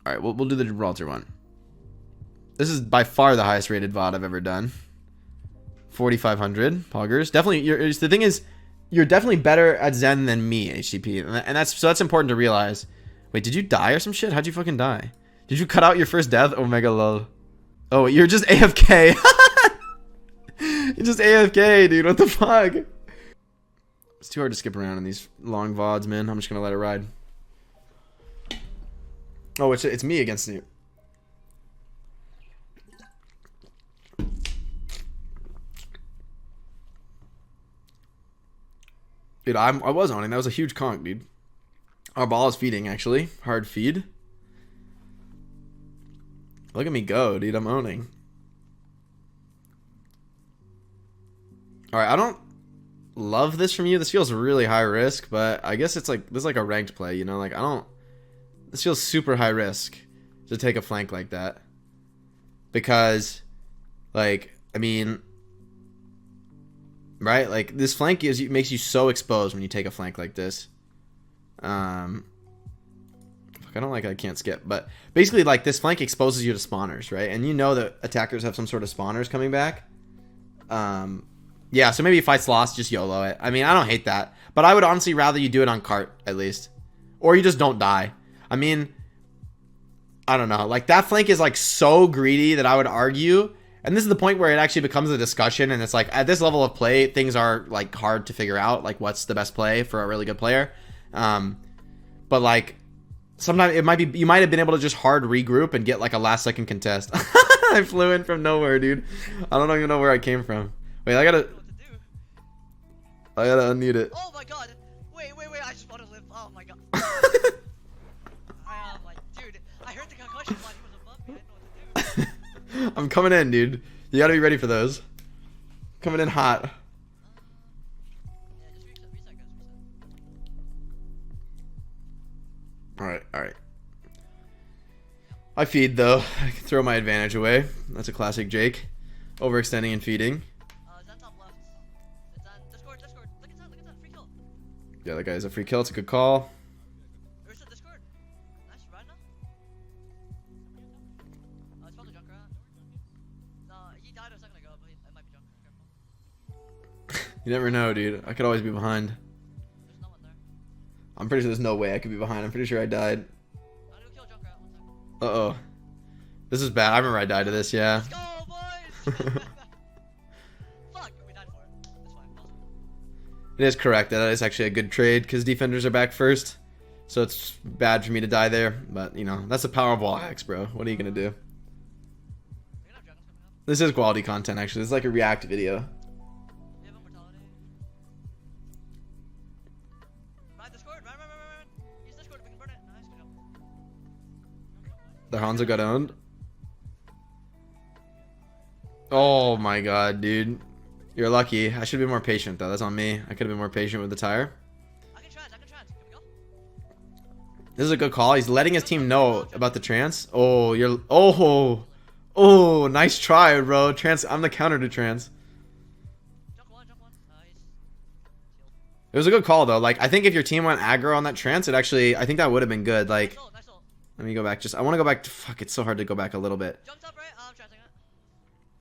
All right, we'll do the Gibraltar one. This is by far the highest rated VOD I've ever done. 4,500 poggers. Definitely, the thing is, you're definitely better at Zen than me, HTP, and that's important to realize. Wait, did you die or some shit? How'd you fucking die? Did you cut out your first death? Omega lol. Oh, you're just AFK. You're just AFK, dude. What the fuck? It's too hard to skip around in these long VODs, man. I'm just gonna let it ride. Oh, it's me against you. Dude, I was owning. That was a huge conk, dude. Our ball is feeding, actually. Hard feed. Look at me go, dude. I'm owning. Alright, I don't love this from you. This feels really high risk, but I guess it's like, this is like a ranked play, you know? Like, I don't... This feels super high risk to take a flank like that. Because, like, I mean... Right? Like, this flank makes you so exposed when you take a flank like this. Fuck, I don't like I can't skip. But basically, like, this flank exposes you to spawners, right? And you know that attackers have some sort of spawners coming back. Yeah, so maybe fights lost, just YOLO it. I mean, I don't hate that. But I would honestly rather you do it on cart, at least. Or you just don't die. I mean, I don't know. Like, that flank is, like, so greedy that I would argue... And this is the point where it actually becomes a discussion, and it's like, at this level of play, things are, like, hard to figure out, like, what's the best play for a really good player. But, like, sometimes it might be, you might have been able to just hard regroup and get, like, a last-second contest. I flew in from nowhere, dude. I don't even know where I came from. Wait, I gotta unmute it. Oh my god! Wait, I just want to live. Oh my god. Like, dude, I heard the concussion body was above me. I didn't know what to do. I'm coming in, dude. You gotta be ready for those. Coming in hot. Yeah, just reset, guys, reset. Alright. I feed, though. I can throw my advantage away. That's a classic Jake. Overextending and feeding. Zen top left. It's on Discord. Look at that, free kill. Yeah, that guy's a free kill. It's a good call. Reset Discord. Nice, right now. It's probably Junkrat. He died a second ago, but it might be Junkrat. Careful. You never know, dude. I could always be behind. There's no one there. I'm pretty sure there's no way I could be behind. I'm pretty sure I died. I'm gonna kill Junkrat. 1 second. Uh-oh. This is bad. I remember I died to this, yeah. Let's go, boys! Fuck, we died for it. That's fine. It is correct. That is actually a good trade because defenders are back first. So it's bad for me to die there. But, you know, that's the power of wall hacks, bro. What are you going to do? This is quality content, actually. This is like a react video. We have immortality. Ride Discord. Run. Use Discord. We can burn it. Nice. Good job. The Hanzo got owned. Oh my god, dude. You're lucky. I should be more patient, though. That's on me. I could have been more patient with the tire. I can trans. Can we go? This is a good call. He's letting his team know about the trance. Oh, you're... Oh, nice try, bro. Trance. I'm the counter to trance. Jump one. Nice. It was a good call, though. Like, I think if your team went aggro on that trance, it actually... I think that would have been good. Like... Nice ult. Let me go back. I want to go back to... Fuck, it's so hard to go back a little bit. Jumped up, right? I'm transing it.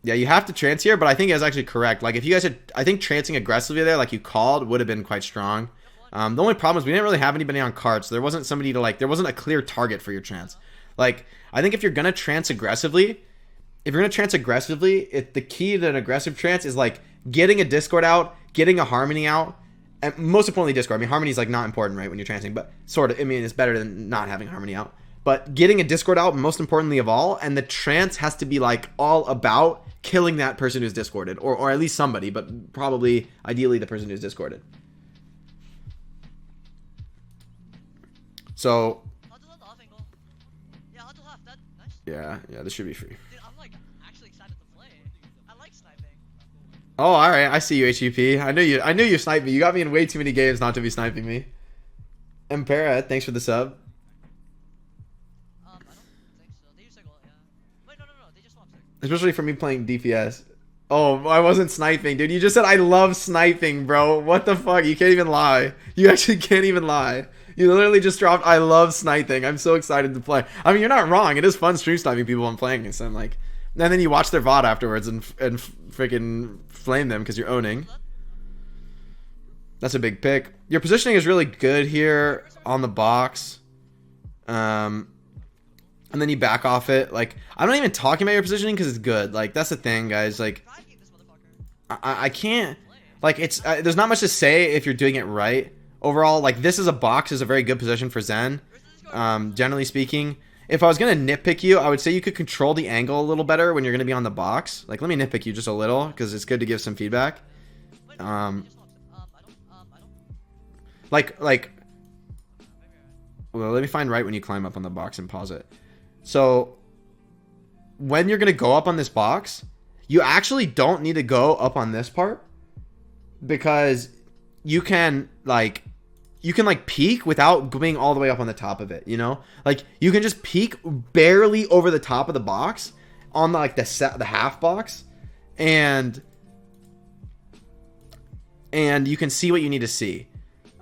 Yeah, you have to trance here, but I think it was actually correct. Like, if you guys had... I think trancing aggressively there, like you called, would have been quite strong. The only problem is we didn't really have anybody on cards, so there wasn't somebody to, like... There wasn't a clear target for your trance. Like, I think if you're going to trance aggressively... the key to an aggressive trance is, like, getting a Discord out, getting a Harmony out, and most importantly, Discord. I mean, Harmony's, like, not important, right, when you're trancing, but sort of. I mean, it's better than not having Harmony out. But getting a Discord out, most importantly of all, and the trance has to be, like, all about killing that person who's Discorded. Or at least somebody, but probably, ideally, the person who's Discorded. So... Onto the off angle. Yeah, onto half. That nice. Yeah, this should be free. Dude, I'm, like, actually excited to play. I like sniping. Oh, alright, I see you, HUP. I knew you sniped me. You got me in way too many games not to be sniping me. Impera, thanks for the sub. I don't think so. They use Sigil, yeah. Wait, no. They just swapped Sigil. Especially for me playing DPS. Oh, I wasn't sniping, dude. You just said I love sniping, bro. What the fuck? You can't even lie. You actually can't even lie. You literally just dropped I love sniping. I'm so excited to play. I mean, you're not wrong. It is fun stream sniping people I'm playing against. I'm like, and then you watch their VOD afterwards and freaking flame them because you're owning. That's a big pick. Your positioning is really good here on the box. And then you back off it. Like, I'm not even talking about your positioning because it's good. Like, that's the thing, guys. Like, I can't. Like, it's there's not much to say if you're doing it right. Overall, like, this is a box is a very good position for Zen. Generally speaking, if I was gonna nitpick you, I would say you could control the angle a little better when you're gonna be on the box. Like, let me nitpick you just a little because it's good to give some feedback. Like, well, let me find right when you climb up on the box and pause it. So, when you're going to go up on this box, you actually don't need to go up on this part because you can, like, peek without being all the way up on the top of it, you know? Like, you can just peek barely over the top of the box on, like, the half box, and you can see what you need to see.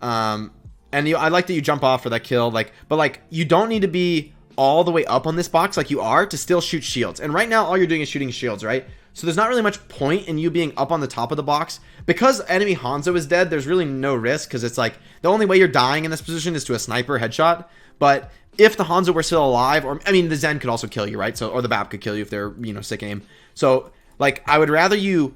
I like that you jump off for that kill, like, but like you don't need to be all the way up on this box like you are to still shoot shields. And right now all you're doing is shooting shields, right? So there's not really much point in you being up on the top of the box because enemy Hanzo is dead. There's really no risk because it's like the only way you're dying in this position is to a sniper headshot. But if the Hanzo were still alive, or I mean the Zen could also kill you, right? So, or the BAP could kill you if they're, you know, sick aim. So like I would rather you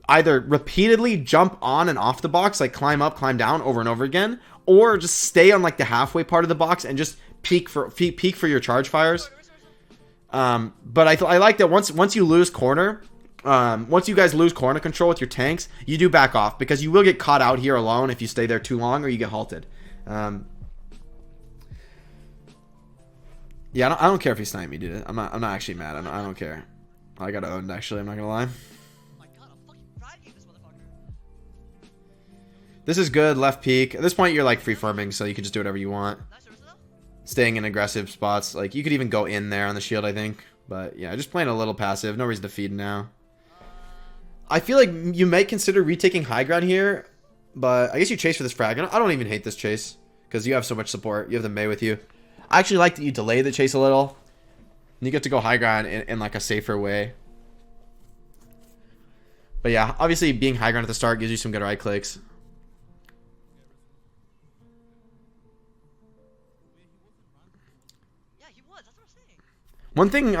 either repeatedly jump on and off the box, like climb up, climb down over and over again, or just stay on like the halfway part of the box and just peek for your charge fires. But I like that once you lose corner, once you guys lose corner control with your tanks, you do back off because you will get caught out here alone if you stay there too long or you get halted. Yeah, I don't care if you snipe me, dude. I'm not actually mad. I don't care. I got owned actually. I'm not gonna lie. This is good, left peek. At this point, you're like free farming, so you can just do whatever you want. Staying in aggressive spots. Like, you could even go in there on the shield, I think. But, yeah, just playing a little passive. No reason to feed now. I feel like you might consider retaking high ground here, but I guess you chase for this frag. I don't even hate this chase, because you have so much support. You have the Mei with you. I actually like that you delay the chase a little. And you get to go high ground in like, a safer way. But, yeah, obviously, being high ground at the start gives you some good right clicks. One thing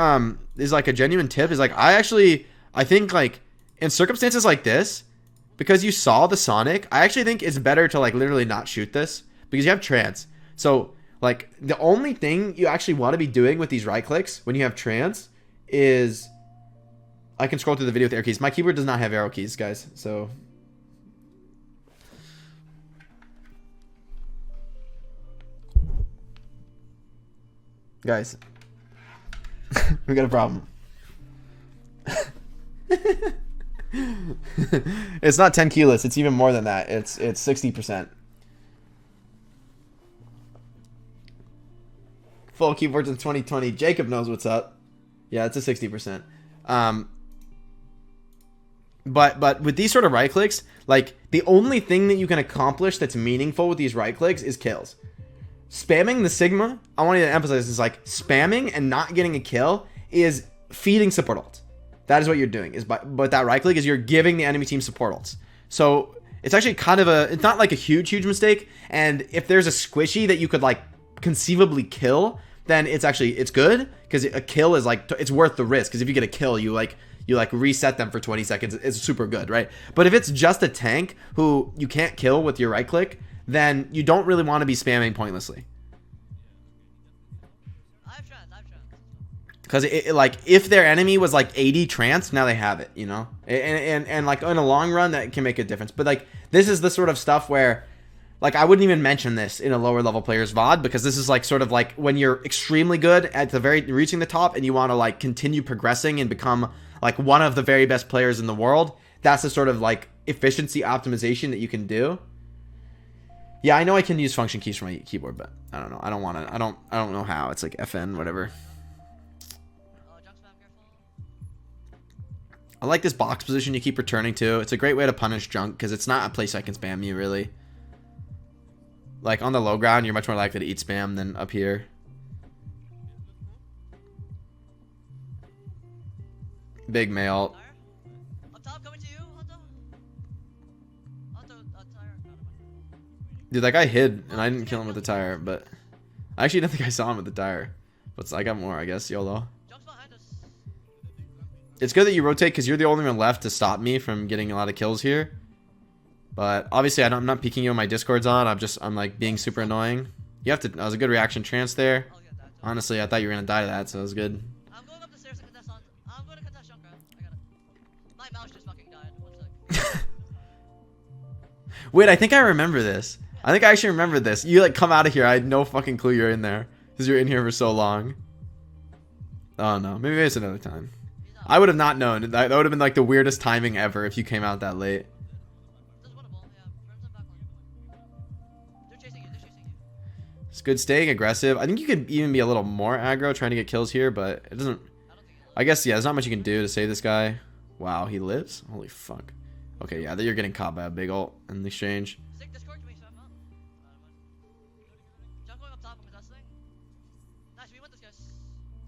is like a genuine tip is like I think like in circumstances like this, because you saw the Sonic, I actually think it's better to like literally not shoot this because you have trance. So like the only thing you actually want to be doing with these right clicks when you have trance is I can scroll through the video with arrow keys. My keyboard does not have arrow keys, guys. So guys, we got a problem. It's not 10 keyless. It's even more than that. It's 60%. Full keyboards in 2020. Jacob knows what's up. Yeah, it's a 60%. But with these sort of right clicks, like the only thing that you can accomplish that's meaningful with these right clicks is kills. Spamming the Sigma, I want you to emphasize, is like spamming and not getting a kill is feeding support ults. That is what you're doing. But that right click is you're giving the enemy team support ults. So it's actually kind of it's not like a huge mistake. And if there's a squishy that you could like conceivably kill, then it's good because a kill is like it's worth the risk. Because if you get a kill, you reset them for 20 seconds. It's super good, right? But if it's just a tank who you can't kill with your right click, then you don't really want to be spamming pointlessly. Because like if their enemy was like 80 trance, now they have it, you know, and like in a long run that can make a difference. But like this is the sort of stuff where like I wouldn't even mention this in a lower level player's VOD because this is like sort of like when you're extremely good at reaching the top and you want to like continue progressing and become like one of the very best players in the world. That's the sort of like efficiency optimization that you can do. Yeah, I know I can use function keys for my keyboard, but I don't know. I don't want to. I don't know how. It's like FN, whatever. I like this box position you keep returning to. It's a great way to punish junk because it's not a place I can spam you, really. Like, on the low ground, you're much more likely to eat spam than up here. Big male. Up top, coming to you, Hunter. Tire. Dude, that guy hid, and I didn't kill him with the tire, but... I actually didn't think I saw him with the tire. But I got more, I guess, YOLO. Junk's behind us. It's good that you rotate, because you're the only one left to stop me from getting a lot of kills here. But, obviously, I'm not peeking you when my Discord's on. I'm like, being super annoying. You have to... That was a good reaction trance there. I'll get that. Honestly, I thought you were going to die to that, so it was good. I'm going up the stairs to contest on. I'm going to contest Junker. I got it. My mouse just fucking died. 1 sec. Wait, I think I remember this. I think I actually remember this. You, like, come out of here. I had no fucking clue you're in there. Because you're in here for so long. Oh, no. Maybe it's another time. I would have not known. That would have been, like, the weirdest timing ever if you came out that late. There's winnable. Yeah. Rem's on back line. They're chasing you. They're chasing you. It's good staying aggressive. I think you could even be a little more aggro trying to get kills here, but it doesn't... I don't think I guess, yeah, there's not much you can do to save this guy. Wow, he lives? Holy fuck. Okay, yeah, you're getting caught by a big ult in the exchange. Sick Discord to me, so I'm out. Junk going up top. I'm contesting. Nice. We win this, guys.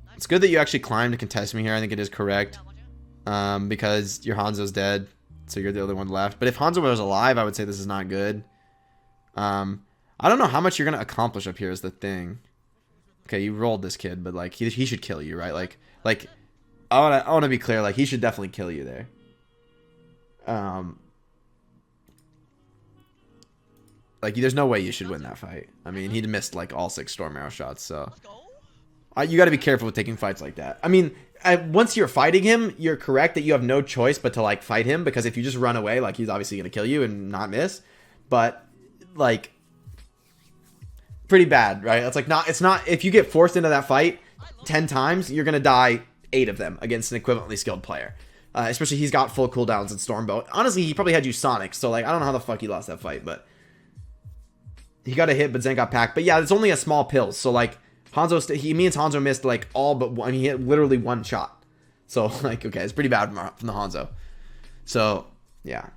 Nice. It's good that you actually climbed to contest me here. I think it is correct. Yeah, I'm watching it. Because your Hanzo's dead, so you're the only one left. But if Hanzo was alive, I would say this is not good. I don't know how much you're going to accomplish up here is the thing. Okay, you rolled this kid, but, like, he should kill you, right? Like, I want to be clear. Like, he should definitely kill you there. Like, there's no way you should win that fight. I mean, he missed, like, all 6 Storm Arrow shots, so... Let's go. You got to be careful with taking fights like that. I mean, once you're fighting him, you're correct that you have no choice but to, like, fight him. Because if you just run away, like, he's obviously going to kill you and not miss. But, like... pretty bad, right? It's not if you get forced into that fight 10 times, you're gonna die 8 of them against an equivalently skilled player. Especially he's got full cooldowns in Stormbow. Honestly, he probably had you Sonic, so like I don't know how the fuck he lost that fight, but he got a hit, but Zen got packed. But yeah, it's only a small pill, so like me and Hanzo missed like all but one. I mean, he hit literally 1 shot. So like okay, it's pretty bad from the Hanzo. So yeah.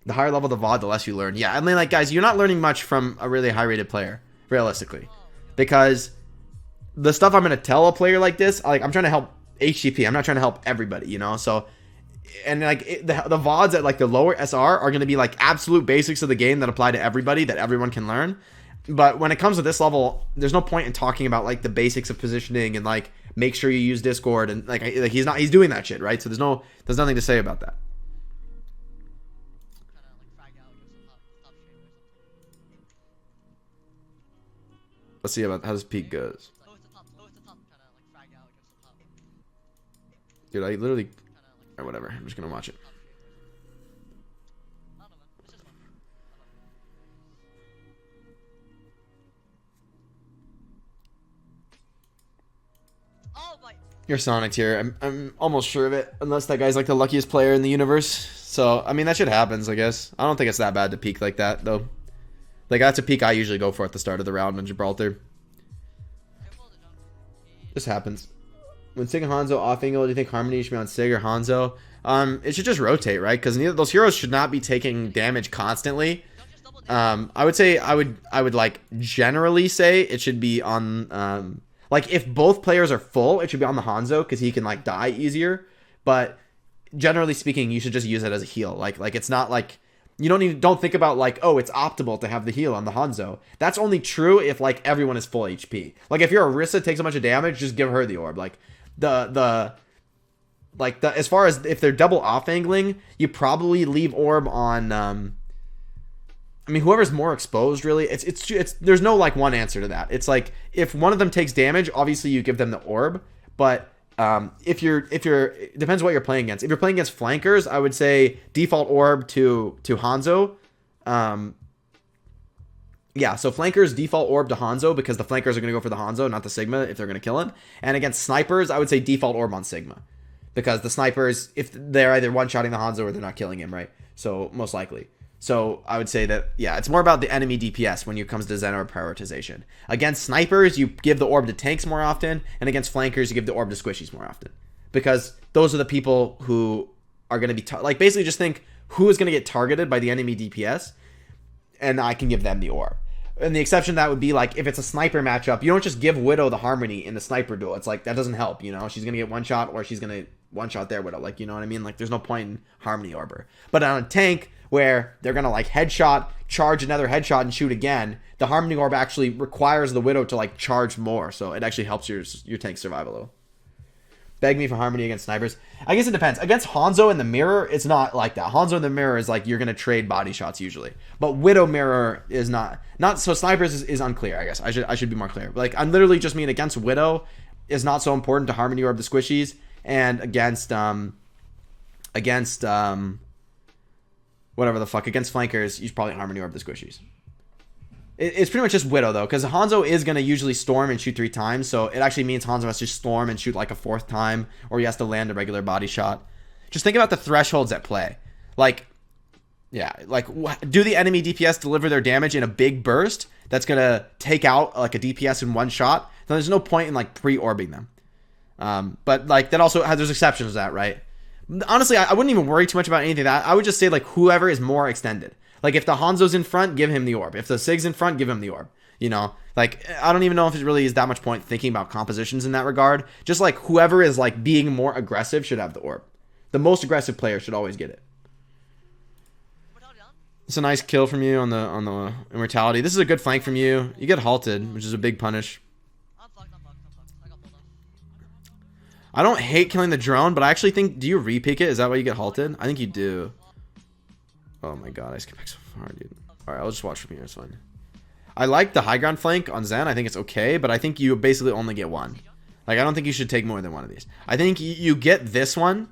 The higher level the VOD, the less you learn. Yeah, I mean, like, guys, you're not learning much from a really high-rated player, realistically. Because the stuff I'm going to tell a player like this, like, I'm trying to help HGP. I'm not trying to help everybody, you know? So, and, like, the VODs at, like, the lower SR are going to be, like, absolute basics of the game that apply to everybody, that everyone can learn. But when it comes to this level, there's no point in talking about, like, the basics of positioning and, like, make sure you use Discord. And, like he's doing that shit, right? So there's nothing to say about that. Let's see about how this peak goes. Dude, I literally... Or whatever. I'm just going to watch it. Your Sonic's here. I'm almost sure of it. Unless that guy's like the luckiest player in the universe. So, I mean, that shit happens, I guess. I don't think it's that bad to peak like that, though. Like, that's a peak I usually go for at the start of the round in Gibraltar. This happens. When Sig and Hanzo off angle, do you think Harmony should be on Sig or Hanzo? It should just rotate, right? Because neither those heroes should not be taking damage constantly. I would say, I would like generally say it should be on, like if both players are full, it should be on the Hanzo because he can like die easier. But generally speaking, you should just use it as a heal. Like it's not like you don't think about like, oh, it's optimal to have the heal on the Hanzo. That's only true if like everyone is full HP. Like if your Orisa takes a bunch of damage, just give her the orb. Like as far as if they're double off angling, you probably leave orb on I mean whoever's more exposed really. It's there's no like one answer to that. It's like if one of them takes damage, obviously you give them the orb, but if you're it depends what you're playing against. If you're playing against flankers, I would say default orb to Hanzo. Yeah, so flankers default orb to Hanzo because the flankers are going to go for the Hanzo, not the Sigma if they're going to kill him. And against snipers, I would say default orb on Sigma because the snipers, if they're either one-shotting the Hanzo or they're not killing him, right? So most likely. So I would say that, yeah, it's more about the enemy DPS when it comes to Zen or prioritization. Against snipers, you give the orb to tanks more often, and against flankers, you give the orb to squishies more often. because those are the people who are going to be like, basically just think who is going to get targeted by the enemy DPS, and I can give them the orb. And the exception to that would be like if it's a sniper matchup, you don't just give Widow the Harmony in the sniper duel. It's like that doesn't help, you know. She's gonna get one shot or she's gonna one shot their Widow, like, you know what I mean? Like there's no point in Harmony Orber. But on a tank where they're gonna like headshot, charge another headshot, and shoot again, the Harmony Orb actually requires the Widow to like charge more, so it actually helps your tank survive a little. Beg me for Harmony against snipers. I guess it depends. Against Hanzo in the mirror, it's not like that. Hanzo in the mirror is like you're gonna trade body shots usually, but Widow mirror is not. So snipers is unclear. I guess I should be more clear. Like I'm literally just mean against Widow is not so important to Harmony Orb the squishies, and against whatever the fuck, against flankers you should probably Harmony Orb the squishies. It's pretty much just Widow, though, because Hanzo is going to usually storm and shoot 3 times, so it actually means Hanzo has to storm and shoot like a 4th time, or he has to land a regular body shot. Just think about the thresholds at play. Like, yeah, like, do the enemy DPS deliver their damage in a big burst that's going to take out like a DPS in one shot? Then there's no point in like pre-orbing them. But like that also has, there's exceptions to that, right? Honestly, I wouldn't even worry too much about anything of that. I would just say like whoever is more extended. Like, if the Hanzo's in front, give him the orb. If the Sig's in front, give him the orb. You know? Like, I don't even know if it really is that much point thinking about compositions in that regard. Just, like, whoever is, like, being more aggressive should have the orb. The most aggressive player should always get it. It's a nice kill from you on the Immortality. This is a good flank from you. You get halted, which is a big punish. I don't hate killing the drone, but I actually think... Do you re-pick it? Is that why you get halted? I think you do. Oh my god, I skipped back so far, dude. Alright, I'll just watch from here, it's fine. I like the high ground flank on Zen. I think it's okay, but I think you basically only get one. Like, I don't think you should take more than one of these. I think you get this one,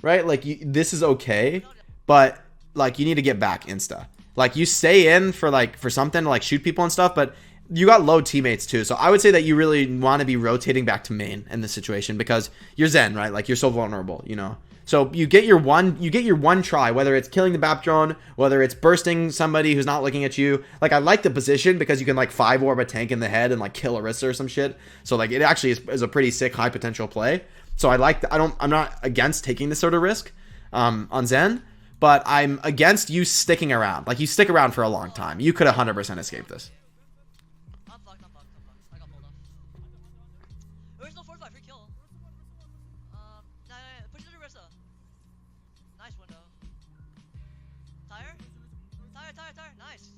right? Like, this is okay, but, like, you need to get back insta. Like, you stay in for something to, like, shoot people and stuff, but you got low teammates, too. So I would say that you really want to be rotating back to main in this situation because you're Zen, right? Like, you're so vulnerable, you know? So you get your one try, whether it's killing the BAP drone, whether it's bursting somebody who's not looking at you. Like, I like the position because you can like 5-orb a tank in the head and like kill Orisa or some shit. So like it actually is a pretty sick high potential play. So I like I'm not against taking this sort of risk on Zen, but I'm against you sticking around. Like, you stick around for a long time. You could 100% escape this. I'm fucked. I got pulled off. There's no force free kill. Push it to Orisa. Nice window. Tire? Nice.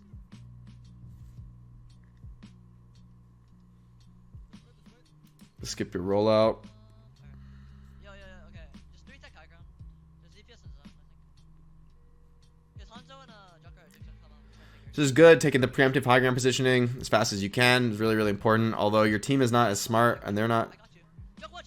Skip your rollout. Yo, okay. Just 3 tech high ground. There's DPS in zone, I think. Because Hanzo and Junker are just gonna come out. This is good, taking the preemptive high ground positioning as fast as you can is really, really important. Although your team is not as smart and they're not. I got you. Jump one.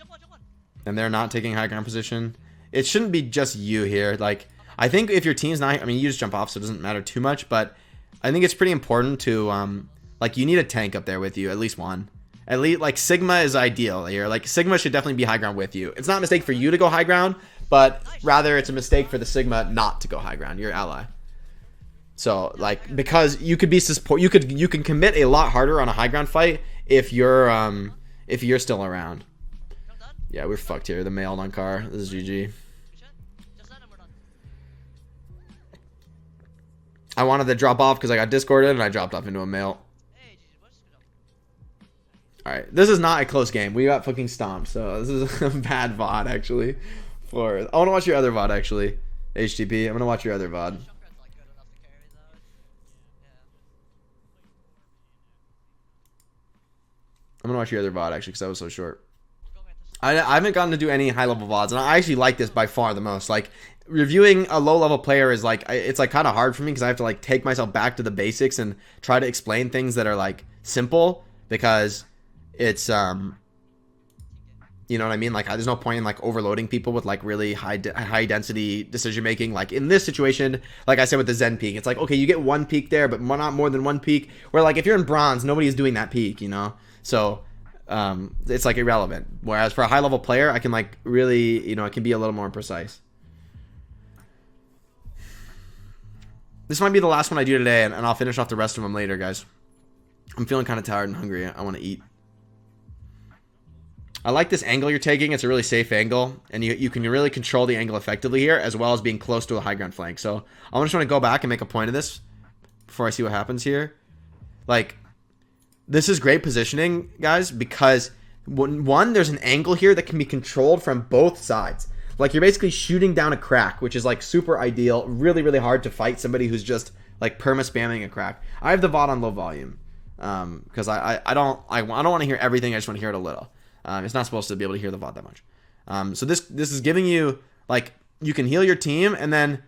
And they're not taking high ground position. It shouldn't be just you here. Like, I think if your team's not, I mean, you just jump off, so it doesn't matter too much. But I think it's pretty important to, like, you need a tank up there with you, at least one. At least, like, Sigma is ideal here. Like, Sigma should definitely be high ground with you. It's not a mistake for you to go high ground, but rather it's a mistake for the Sigma not to go high ground. Your ally. So, like, because you could be support, you can commit a lot harder on a high ground fight if you're still around. Yeah, we're fucked here. The mailed on car. This is GG. I wanted to drop off because I got discorded and I dropped off into a mail. Alright, this is not a close game. We got fucking stomped, so this is a bad VOD actually. I want to watch your other VOD actually. HTP, I'm going to watch your other VOD. I'm going to watch your other VOD actually because that was so short. I haven't gotten to do any high level VODs, and I actually like this by far the most. Like, reviewing a low level player is like, it's like kind of hard for me because I have to like take myself back to the basics and try to explain things that are like simple because it's you know what I mean? Like, there's no point in like overloading people with like really high density decision making. Like in this situation, like I said with the Zen peak, it's like, okay, you get one peak there, but not more than one peak. Where like if you're in bronze, nobody's doing that peak, you know? So it's like irrelevant. Whereas for a high level player, I can like really, you know, I can be a little more precise. This might be the last one I do today, and I'll finish off the rest of them later, guys. I'm feeling kind of tired and hungry. I want to eat. I like this angle you're taking. It's a really safe angle, and you can really control the angle effectively here, as well as being close to a high ground flank. So I just want to go back and make a point of this before I see what happens here. Like, this is great positioning, guys, because one, there's an angle here that can be controlled from both sides. Like, you're basically shooting down a crack, which is like super ideal. Really, really hard to fight somebody who's just like perma spamming a crack. I have the VOD on low volume because I don't want to hear everything. I just want to hear it a little. It's not supposed to be able to hear the VOD that much. So this is giving you, like, you can heal your team, and then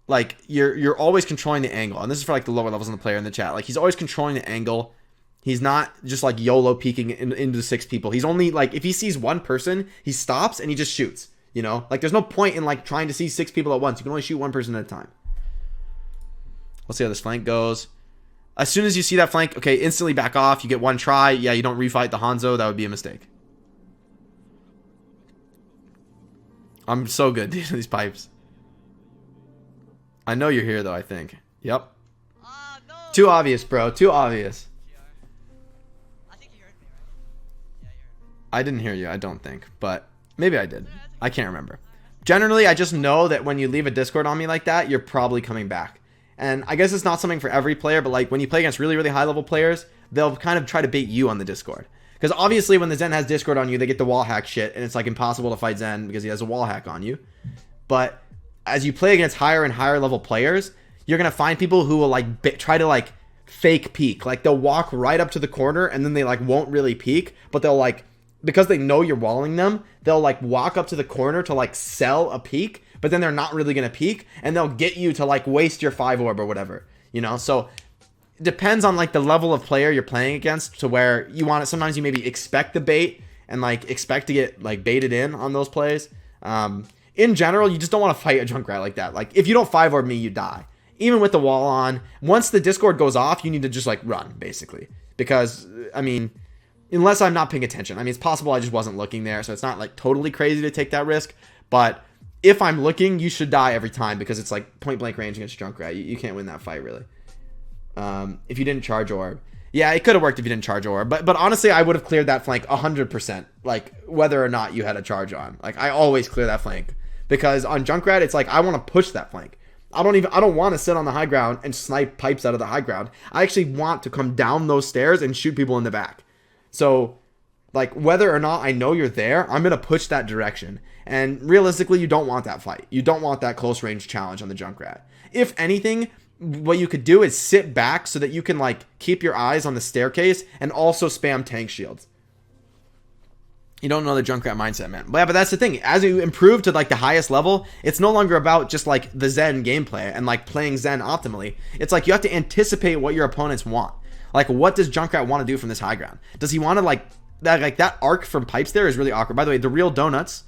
like you're always controlling the angle. And this is for like the lower levels in the player in the chat. Like, he's always controlling the angle. He's not just like YOLO peeking into the 6 people. He's only like, if he sees one person, he stops and he just shoots. You know, like, there's no point in like trying to see 6 people at once. You can only shoot one person at a time. Let's see how this flank goes. As soon as you see that flank, okay, instantly back off. You get one try. Yeah, you don't refight the Hanzo. That would be a mistake. I'm so good, dude, these pipes. I know you're here, though, I think. Yep. No. Too obvious, bro. Too obvious. I think you heard me, right? Yeah, you heard me. I didn't hear you, I don't think. But maybe I did. I can't remember. Generally, I just know that when you leave a Discord on me like that, you're probably coming back. And I guess it's not something for every player, but like when you play against really, really high level players, they'll kind of try to bait you on the Discord. Because obviously when the Zen has Discord on you, they get the wall hack shit, and it's like impossible to fight Zen because he has a wall hack on you. But as you play against higher and higher level players, you're going to find people who will like try to like fake peek. Like, they'll walk right up to the corner and then they like won't really peek, but they'll like, because they know you're walling them, they'll like walk up to the corner to like sell a peek, but then they're not really going to peek, and they'll get you to like waste your 5 orb or whatever, you know? So it depends on like the level of player you're playing against, to where you want it. Sometimes you maybe expect the bait and like expect to get like baited in on those plays. In general, you just don't want to fight a Junkrat like that. Like, if you don't 5 orb me, you die. Even with the wall on, once the Discord goes off, you need to just like run, basically. Because, I mean, unless I'm not paying attention. I mean, it's possible I just wasn't looking there, so it's not like totally crazy to take that risk. But if I'm looking, you should die every time, because it's like point blank range against Junkrat. You can't win that fight, really. If you didn't charge orb. Yeah, it could have worked if you didn't charge orb. But honestly, I would have cleared that flank 100%. Like, whether or not you had a charge on. Like, I always clear that flank. Because on Junkrat, it's like, I want to push that flank. I don't want to sit on the high ground and snipe pipes out of the high ground. I actually want to come down those stairs and shoot people in the back. So, like, whether or not I know you're there, I'm going to push that direction. And realistically, you don't want that fight. You don't want that close range challenge on the Junkrat. If anything, what you could do is sit back so that you can, like, keep your eyes on the staircase and also spam tank shields. You don't know the Junkrat mindset, man. But yeah, but that's the thing. As you improve to like the highest level, it's no longer about just like the Zen gameplay and like playing Zen optimally. It's like you have to anticipate what your opponents want. Like, what does Junkrat want to do from this high ground? Does he want to like that arc from pipes there is really awkward. By the way, the real donuts,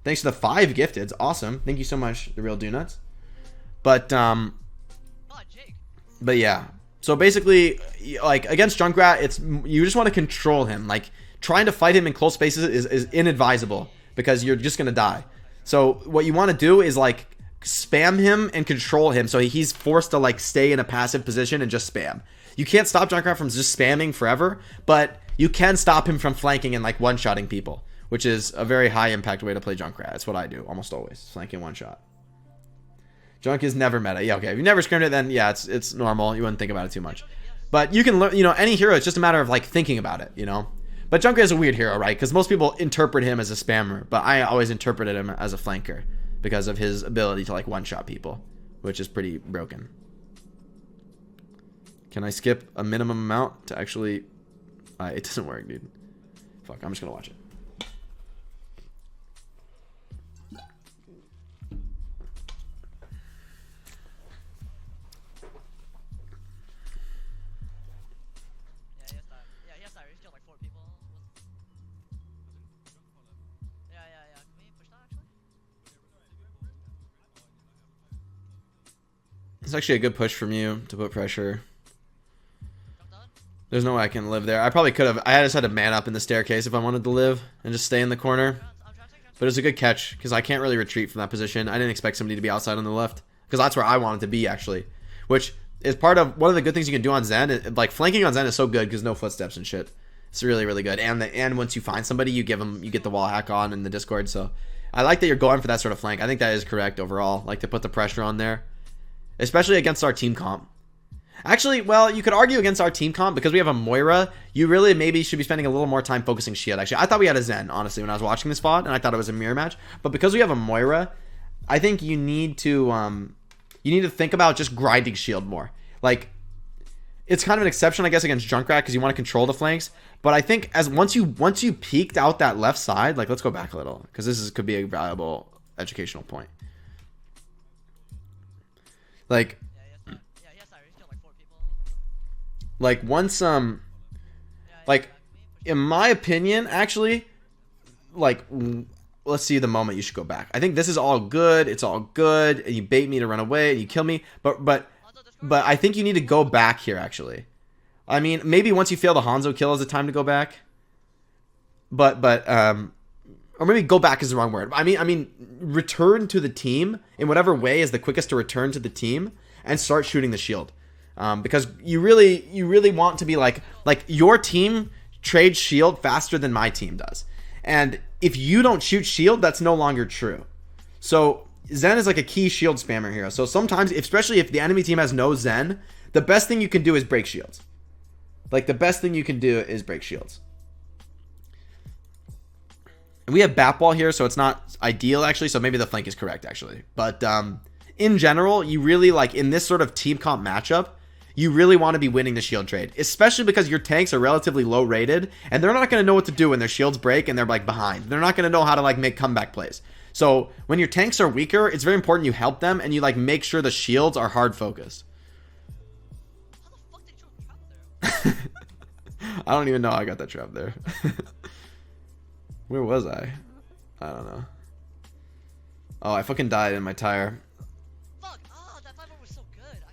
thanks to the 5 gifteds. Awesome. Thank you so much, the real donuts. But but yeah. So basically, like, against Junkrat, it's, you just want to control him. Like, trying to fight him in close spaces is inadvisable, because you're just going to die. So what you want to do is like spam him and control him, so he's forced to like stay in a passive position and just spam. You can't stop Junkrat from just spamming forever, but you can stop him from flanking and like one-shotting people, which is a very high impact way to play Junkrat. That's what I do almost always, flanking one shot. Junk is never meta. Yeah, okay. If you never scrimmed it, then yeah, it's normal. You wouldn't think about it too much. But you can learn, you know, any hero, it's just a matter of like thinking about it, you know? But Junkrat is a weird hero, right? Because most people interpret him as a spammer, but I always interpreted him as a flanker because of his ability to like one-shot people, which is pretty broken. Can I skip a minimum amount to actually... it doesn't work, dude. Fuck, I'm just gonna watch it. It's actually a good push from you to put pressure. There's no way I can live there. I probably could have. I just had to man up in the staircase if I wanted to live and just stay in the corner. But it was a good catch because I can't really retreat from that position. I didn't expect somebody to be outside on the left because that's where I wanted to be, actually. Which is part of one of the good things you can do on Zen. Like, flanking on Zen is so good because no footsteps and shit. It's really, really good. And once you find somebody, you get the wall hack on in the Discord. So I like that you're going for that sort of flank. I think that is correct overall. Like to put the pressure on there, especially against our team comp. Actually, well, you could argue against our team comp because we have a Moira. You really maybe should be spending a little more time focusing shield. Actually, I thought we had a Zen, honestly, when I was watching this VOD, and I thought it was a mirror match. But because we have a Moira, I think you need to think about just grinding shield more. Like, it's kind of an exception, I guess, against Junkrat because you want to control the flanks. But I think once you peeked out that left side, like let's go back a little because could be a valuable educational point. Like. Like once like in my opinion, actually, like let's see the moment you should go back. I think this is all good. It's all good. And you bait me to run away and you kill me. But I think you need to go back here actually. I mean, maybe once you fail the Hanzo kill is the time to go back. But or maybe go back is the wrong word. I mean return to the team in whatever way is the quickest to return to the team and start shooting the shield. Because you really want to be like your team trades shield faster than my team does. And if you don't shoot shield, that's no longer true. So Zen is like a key shield spammer here. So sometimes, especially if the enemy team has no Zen, the best thing you can do is break shields. Like the best thing you can do is break shields. And we have bat ball here, so it's not ideal actually. So maybe the flank is correct actually. But in general, you really like in this sort of team comp matchup, you really want to be winning the shield trade, especially because your tanks are relatively low rated and they're not going to know what to do when their shields break and they're like behind. They're not going to know how to like make comeback plays. So when your tanks are weaker, it's very important you help them and you like make sure the shields are hard focused. How the fuck did you trap there? I don't even know how I got that trap there. Where was I? I don't know. Oh, I fucking died in my tire. Fuck! Oh, that 5 was so good. I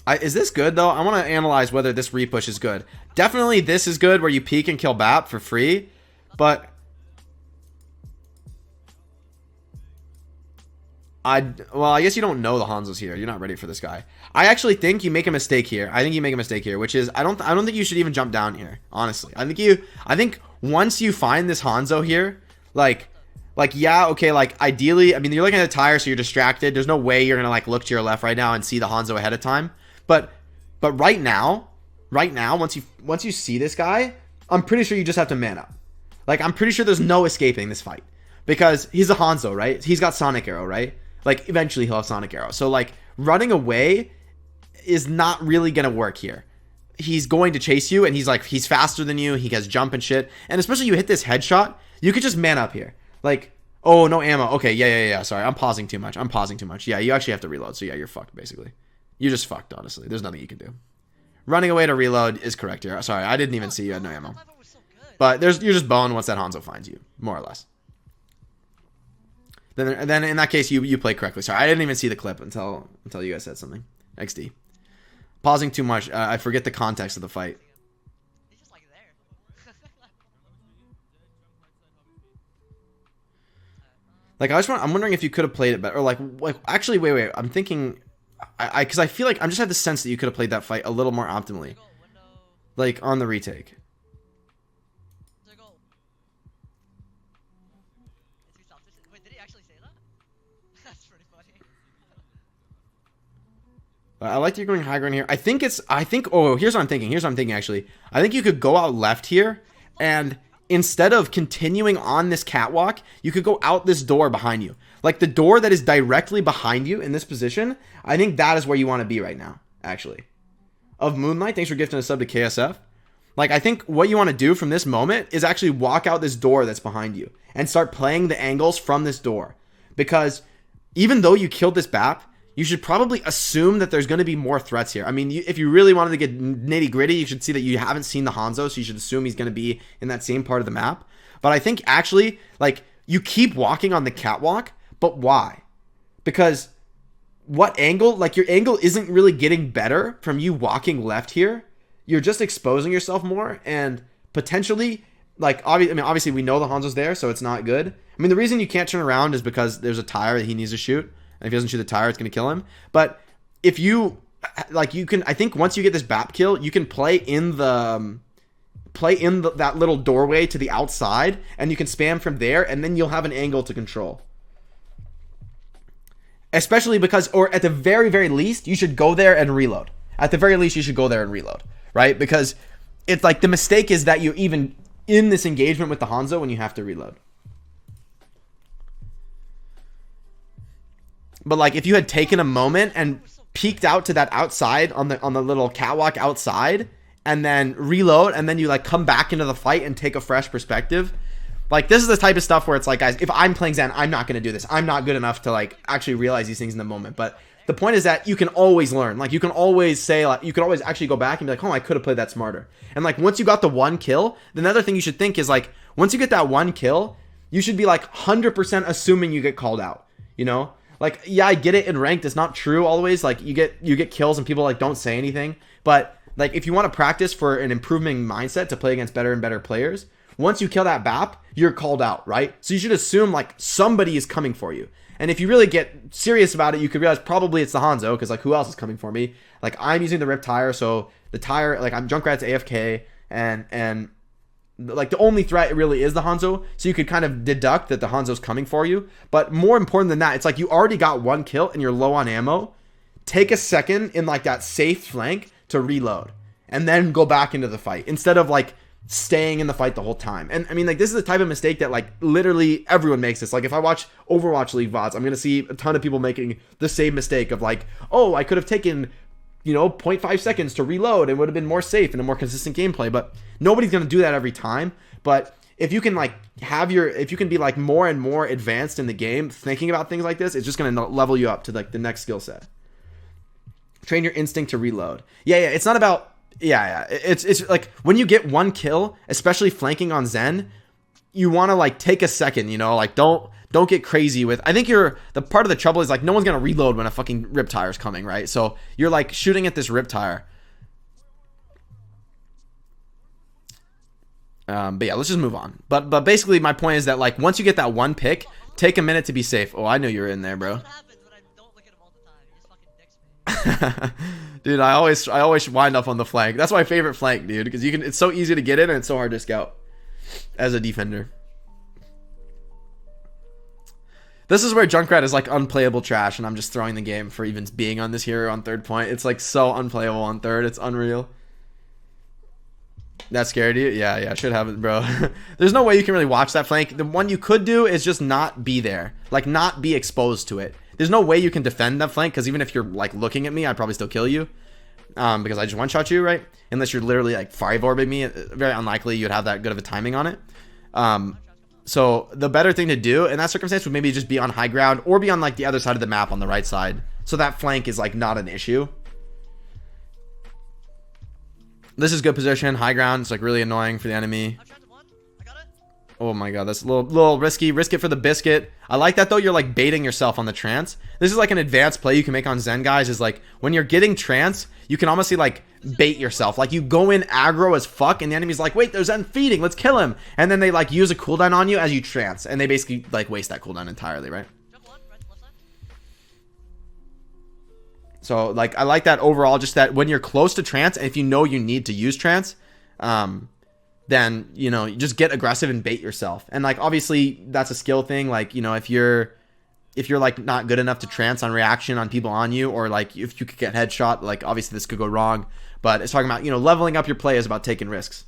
could've. Is this good though? I want to analyze whether this repush is good. Definitely this is good where you peek and kill BAP for free. But I guess you don't know the Hanzo's here. You're not ready for this guy. I actually think you make a mistake here. I think you make a mistake here, which is I don't think you should even jump down here, honestly. I think once you find this Hanzo here, like yeah, okay, like ideally, I mean, you're looking at the tire, so you're distracted. There's no way you're gonna like look to your left right now and see the Hanzo ahead of time. But right now, once you see this guy, I'm pretty sure you just have to man up. Like I'm pretty sure there's no escaping this fight because he's a Hanzo, right? He's got Sonic Arrow, right? Like eventually he'll have Sonic Arrow. So like running away is not really gonna work here. He's going to chase you, and he's faster than you. He has jump and shit, and especially you hit this headshot, you could just man up here. Like, oh, no ammo. Okay, yeah. Sorry, I'm pausing too much. Yeah, you actually have to reload. So yeah, you're fucked basically. You're just fucked, honestly. There's nothing you can do. Running away to reload is correct here. Sorry, I didn't even see you had no ammo. But you're just boned once that Hanzo finds you, more or less. Then in that case, you play correctly. Sorry, I didn't even see the clip until you guys said something. XD. Pausing too much. I forget the context of the fight. He's just like there. Like I'm wondering if you could have played it better, or like actually wait. I'm thinking, because I feel like I'm just had the sense that you could have played that fight a little more optimally, like on the retake. Wait, did he actually say that? That's pretty funny. I like that you're going high ground here. Here's what I'm thinking actually. I think you could go out left here, and instead of continuing on this catwalk, you could go out this door behind you. Like the door that is directly behind you in this position, I think that is where you want to be right now, actually. Of Moonlight, thanks for gifting a sub to KSF. Like, I think what you want to do from this moment is actually walk out this door that's behind you and start playing the angles from this door. Because even though you killed this BAP, you should probably assume that there's going to be more threats here. I mean, if you really wanted to get nitty gritty, you should see that you haven't seen the Hanzo, so you should assume he's going to be in that same part of the map. But I think actually, like, you keep walking on the catwalk, but why? Because what angle? Like, your angle isn't really getting better from you walking left here. You're just exposing yourself more, and potentially, like, obviously we know the Hanzo's there, so it's not good. I mean, the reason you can't turn around is because there's a tire that he needs to shoot. And if he doesn't shoot the tire, it's going to kill him. But if you, like, you can, I think once you get this BAP kill, you can play in the play in that little doorway to the outside, and you can spam from there, and then you'll have an angle to control. Especially because, or at the very, very least, you should go there and reload. At the very least, you should go there and reload, right? Because it's like the mistake is that you're even in this engagement with the Hanzo when you have to reload. But like if you had taken a moment and peeked out to that outside on the little catwalk outside and then reload and then you like come back into the fight and take a fresh perspective. Like this is the type of stuff where it's like, guys, if I'm playing Zen, I'm not going to do this. I'm not good enough to like actually realize these things in the moment. But the point is that you can always learn. Like you can always say, like, you can always actually go back and be like, oh, I could have played that smarter. And like once you got the one kill, the other thing you should think is like, once you get that one kill, you should be like 100% assuming you get called out, you know? Like, yeah, I get it in ranked. It's not true always. Like you get kills and people like don't say anything. But like if you want to practice for an improving mindset to play against better and better players, once you kill that BAP, you're called out, right? So you should assume like somebody is coming for you. And if you really get serious about it, you could realize probably it's the Hanzo, because like who else is coming for me? Like I'm using the rip tire, so the tire, like I'm Junkrat's AFK, and like the only threat really is the Hanzo, so you could kind of deduct that the Hanzo's coming for you. But more important than that, it's like you already got one kill and you're low on ammo. Take a second in like that safe flank to reload and then go back into the fight instead of like staying in the fight the whole time. And I mean, like this is the type of mistake that like literally everyone makes this. Like if I watch Overwatch League VODs, I'm gonna see a ton of people making the same mistake of like, oh, I could have taken, you know, 0.5 seconds to reload and would have been more safe and a more consistent gameplay. But nobody's going to do that every time. But if you can like if you can be like more and more advanced in the game, thinking about things like this, it's just going to level you up to like the next skill set. Train your instinct to reload. Yeah. It's not about, it's like when you get one kill, especially flanking on Zen, you want to like take a second, you know, like don't get crazy with, I think the part of the trouble is like no one's going to reload when a fucking rip tire is coming, right? So you're like shooting at this rip tire. But yeah, let's just move on. But basically my point is that like once you get that one pick, take a minute to be safe. Oh, I know you're in there, bro. What happens when I don't look at him all the time? He just fucking dicks me. Dude, I always wind up on the flank. That's my favorite flank, dude, because it's so easy to get in and it's so hard to scout as a defender. This is where Junkrat is like unplayable trash, and I'm just throwing the game for even being on this hero on third point. It's like so unplayable on third. It's unreal. That scared you? Yeah, should have it, bro. There's no way you can really watch that flank. The one you could do is just not be there, like not be exposed to it. There's no way you can defend that flank, because even if you're like looking at me, I'd probably still kill you, because I just one shot you, right? Unless you're literally like 5-orbing me, very unlikely you'd have that good of a timing on it. So the better thing to do in that circumstance would maybe just be on high ground or be on like the other side of the map on the right side, so that flank is like not an issue. This is good position. High ground. It's like really annoying for the enemy. I got it. Oh my god, that's a little risky. Risk it for the biscuit. I like that though. You're like baiting yourself on the trance. This is like an advanced play you can make on Zen, guys. Is like when you're getting trance, you can almost like bait yourself. Like you go in aggro as fuck, and the enemy's like, wait, there's Zen feeding. Let's kill him. And then they like use a cooldown on you as you trance, and they basically like waste that cooldown entirely, right? Jump one, right, left side. So like I like that overall, just that when you're close to trance, and if you know you need to use trance, then you know you just get aggressive and bait yourself. And like obviously that's a skill thing. Like, you know, if you're like not good enough to trance on reaction on people on you, or like if you could get headshot, like obviously this could go wrong. But it's talking about, you know, leveling up your play is about taking risks,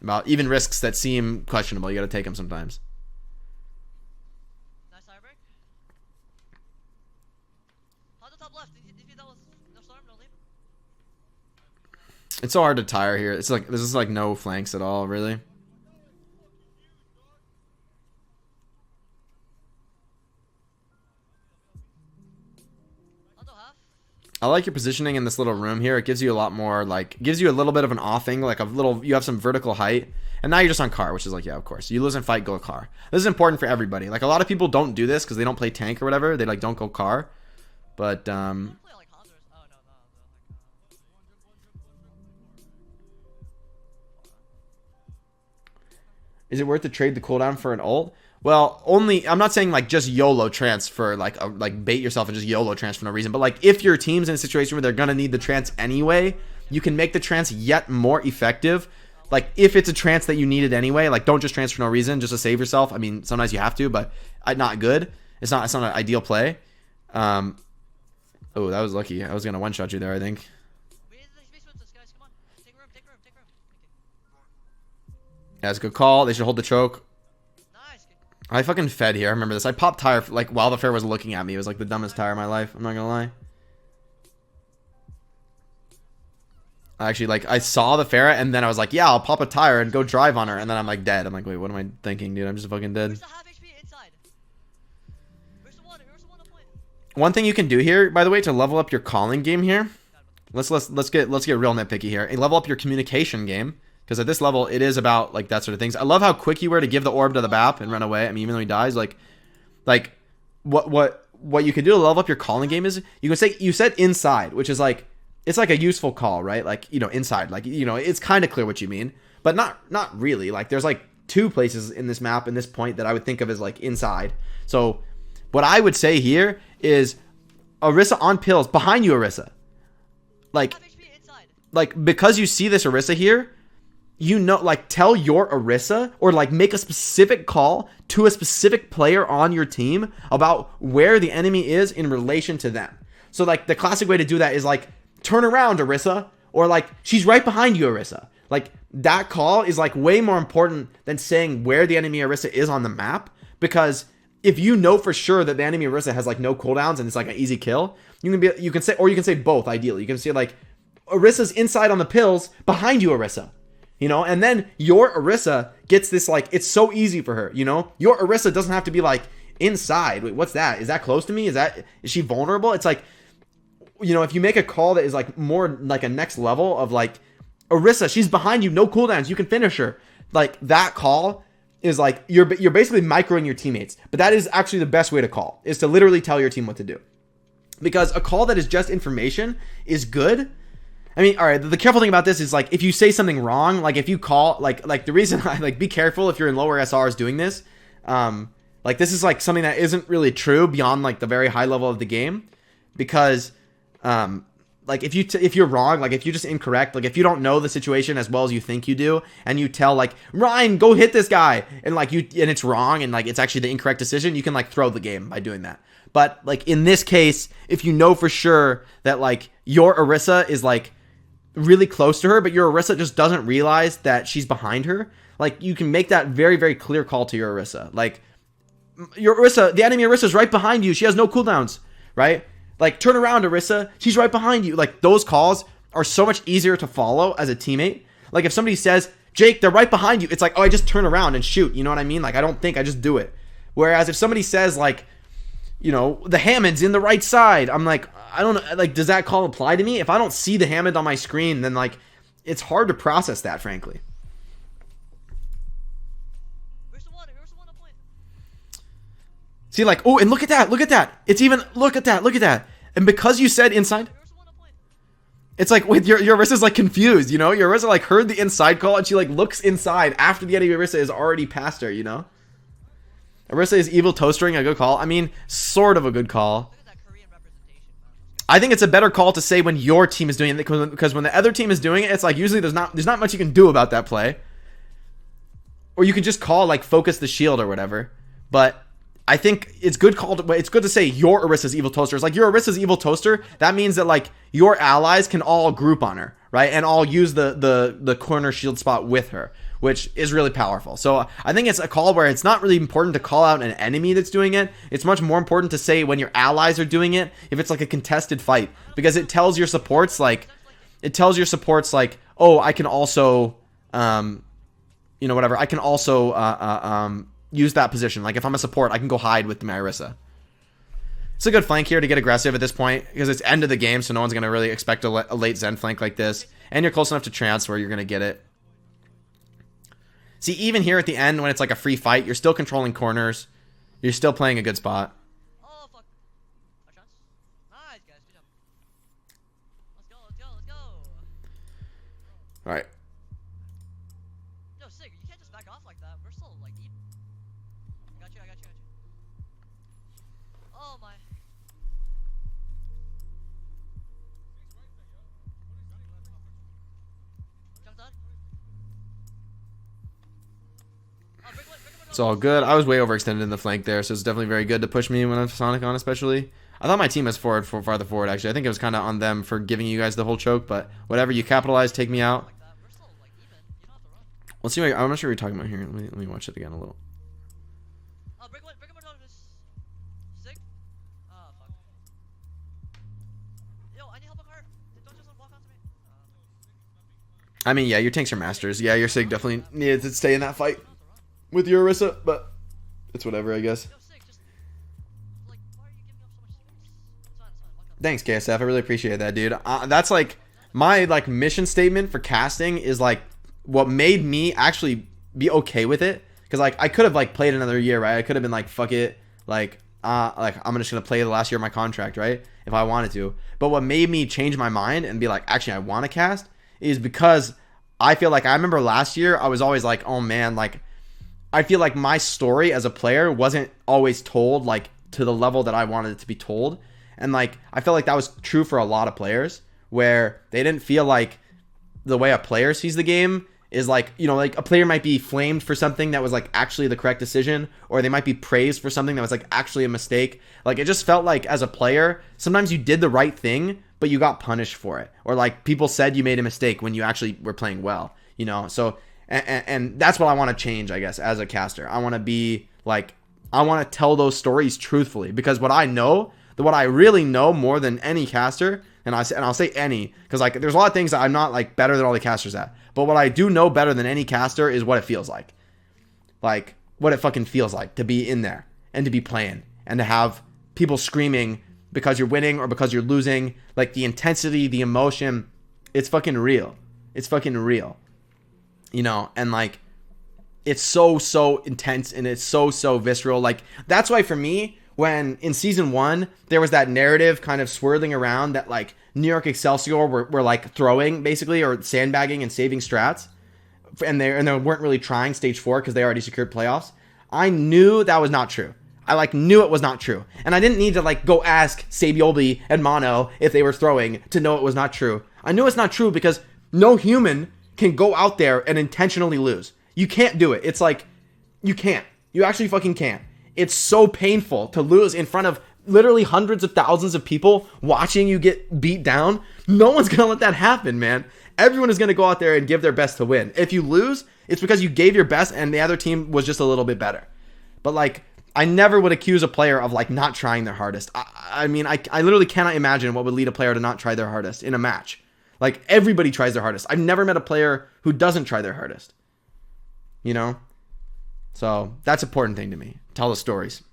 about even risks that seem questionable. You got to take them sometimes. Nice tire break. On the top left. Did you think that was no storm, no leap? It's so hard to tire here. It's like there's just like no flanks at all, really. I like your positioning in this little room here. It gives you a lot more, like, gives you a little bit of an offing, like a little, you have some vertical height. And now you're just on car, which is like, yeah, of course. You lose in fight, go car. This is important for everybody. Like, a lot of people don't do this because they don't play tank or whatever. They, like, don't go car. But, is it worth to trade the cooldown for an ult? Well, only, I'm not saying like just YOLO transfer, like bait yourself and just YOLO trance for no reason. But like if your team's in a situation where they're going to need the trance anyway, you can make the trance yet more effective like if it's a trance that you needed anyway, like don't just trance for no reason just to save yourself. I mean, sometimes you have to, but not good. It's not an ideal play. Oh, that was lucky. I was gonna one shot you there, I think. Yeah, it's a good call. They should hold the choke. I fucking fed here. I remember this. I popped tire like while the fair was looking at me. It was like the dumbest tire of my life. I'm not gonna lie. Actually, like I saw the Farah and then I was like, yeah, I'll pop a tire and go drive on her, and then I'm like dead. I'm like, wait, what am I thinking, dude? I'm just fucking dead. One thing you can do here, by the way, to level up your calling game here. Let's get real nitpicky here and level up your communication game, because at this level it is about like that sort of things. I love how quick you were to give the orb to the BAP and run away. I mean, even though he dies, like what you can do to level up your calling game is you can say, you said inside, which is like, it's like a useful call, right? Like, you know, inside, like, you know, it's kind of clear what you mean, but not really. Like there's like 2 places in this map in this point that I would think of as like inside. So what I would say here is Orisa on pills behind you, Orisa. Like because you see this Orisa here, you know, like tell your Orisa or like make a specific call to a specific player on your team about where the enemy is in relation to them. So like the classic way to do that is like, turn around, Orisa, or like, she's right behind you, Orisa. Like that call is like way more important than saying where the enemy Orisa is on the map, because if you know for sure that the enemy Orisa has like no cooldowns and it's like an easy kill, you can say both. Ideally, you can say like Orisa's inside on the pills behind you, Orisa, you know, and then your Orisa gets this, like, it's so easy for her, you know, your Orisa doesn't have to be like inside. Wait, what's that? Is that close to me? Is she vulnerable? It's like, you know, if you make a call that is like more like a next level of like Orisa, she's behind you, no cooldowns, you can finish her. Like that call is like you're basically microing your teammates. But that is actually the best way to call, is to literally tell your team what to do. Because a call that is just information is good. I mean, all right, the careful thing about this is like if you say something wrong, like if you call like the reason I like be careful if you're in lower SRs doing this. Like this is like something that isn't really true beyond like the very high level of the game, because like if you're wrong, like if you're just incorrect, like if you don't know the situation as well as you think you do, and you tell like Ryan, go hit this guy, and like and it's wrong, and like it's actually the incorrect decision, you can like throw the game by doing that. But like in this case, if you know for sure that like your Orisa is like really close to her, but your Orisa just doesn't realize that she's behind her, like you can make that very, very clear call to your Orisa. Like your Orisa, the enemy Orisa is right behind you. She has no cooldowns, right? Like, turn around, Orisa. She's right behind you. Like, those calls are so much easier to follow as a teammate. Like, if somebody says, Jake, they're right behind you, it's like, oh, I just turn around and shoot. You know what I mean? Like, I don't think, I just do it. Whereas if somebody says, like, you know, the Hammond's in the right side, I'm like, I don't know, like, does that call apply to me? If I don't see the Hammond on my screen, then, like, it's hard to process that, frankly. See, like, oh, and look at that. It's even, look at that. And because you said inside, it's like, with your Orisa's like confused, you know? Your Orisa like heard the inside call and she like looks inside after the enemy Orisa is already past her, you know? Orisa is evil toastering, a good call. I mean, sort of a good call. I think it's a better call to say when your team is doing it, because when the other team is doing it, it's like usually there's not much you can do about that play. Or you can just call like focus the shield or whatever. But I think it's good to say your Orisa's evil toaster. It's like your Orisa's evil toaster. That means that like your allies can all group on her, right? And all use the corner shield spot with her, which is really powerful. So I think it's a call where it's not really important to call out an enemy that's doing it. It's much more important to say when your allies are doing it, if it's like a contested fight, because it tells your supports like, oh, I can also, you know, whatever. I can also, use that position. Like if I'm a support, I can go hide with my Orisa. It's a good flank here to get aggressive at this point, because it's end of the game, so no one's going to really expect a late Zen flank like this. And you're close enough to trance where you're going to get it. See, even here at the end, when it's like a free fight, you're still controlling corners. You're still playing a good spot. Oh, fuck. Nice, guys. Good job. Let's go. Alright. Yo, Sig, you can't just back off like that. We're still, like, deep. I got you. Oh, my. Jumped on. It's all good. I was way overextended in the flank there, so it's definitely very good to push me when I'm Sonic on, especially. I thought my team was farther forward, actually. I think it was kind of on them for giving you guys the whole choke, but whatever. You capitalize, take me out. Like that. We're still like even. You don't have to run. Let's see. I'm not sure what you're talking about here. Let me watch it again a little. Oh, break one is sick. Oh fuck. Yo, I need help on cart. Don't just walk onto me. I mean, yeah, your tanks are masters. Yeah, your Sig definitely needed to stay in that fight with your Orisa, but it's whatever, I guess. Yo, sick. Just like, why are you giving up so much space? It's fine. Walk up. Thanks, KSF. I really appreciate that, dude. That's like my like mission statement for casting is like what made me actually be okay with it. Because like I could have like played another year, right? I could have been like, fuck it, like I'm just gonna play the last year of my contract, right? If I wanted to. But what made me change my mind and be like, actually, I want to cast is because I feel like I remember last year I was always like, oh man, like I feel like my story as a player wasn't always told like to the level that I wanted it to be told. And like I felt like that was true for a lot of players where they didn't feel like the way a player sees the game is like, you know, like a player might be flamed for something that was like actually the correct decision, or they might be praised for something that was like actually a mistake. Like it just felt like as a player, sometimes you did the right thing, but you got punished for it. Or like people said you made a mistake when you actually were playing well, you know? So, and that's what I want to change, I guess, as a caster. I want to be like, I want to tell those stories truthfully, because what I know, what I really know more than any caster, and I'll say any, because like there's a lot of things that I'm not like better than all the casters at. But what I do know better than any caster is what it feels like. Like what it fucking feels like to be in there and to be playing and to have people screaming because you're winning or because you're losing. Like the intensity, the emotion, it's fucking real. It's fucking real. You know, and like it's so intense and it's so visceral. Like that's why for me, when in season 1 there was that narrative kind of swirling around that like New York Excelsior were like throwing basically or sandbagging and saving strats, and they weren't really trying stage 4 because they already secured playoffs. I knew that was not true. I like knew it was not true, and I didn't need to like go ask Sabioli and Mono if they were throwing to know it was not true. I knew it's not true because no human can go out there and intentionally lose. You can't do it. It's like you can't. You actually fucking can't. It's so painful to lose in front of literally hundreds of thousands of people watching you get beat down. No one's going to let that happen, man. Everyone is going to go out there and give their best to win. If you lose, it's because you gave your best and the other team was just a little bit better. But like, I never would accuse a player of like not trying their hardest. I mean, I literally cannot imagine what would lead a player to not try their hardest in a match. Like everybody tries their hardest. I've never met a player who doesn't try their hardest. You know? So that's an important thing to me. Tell the stories.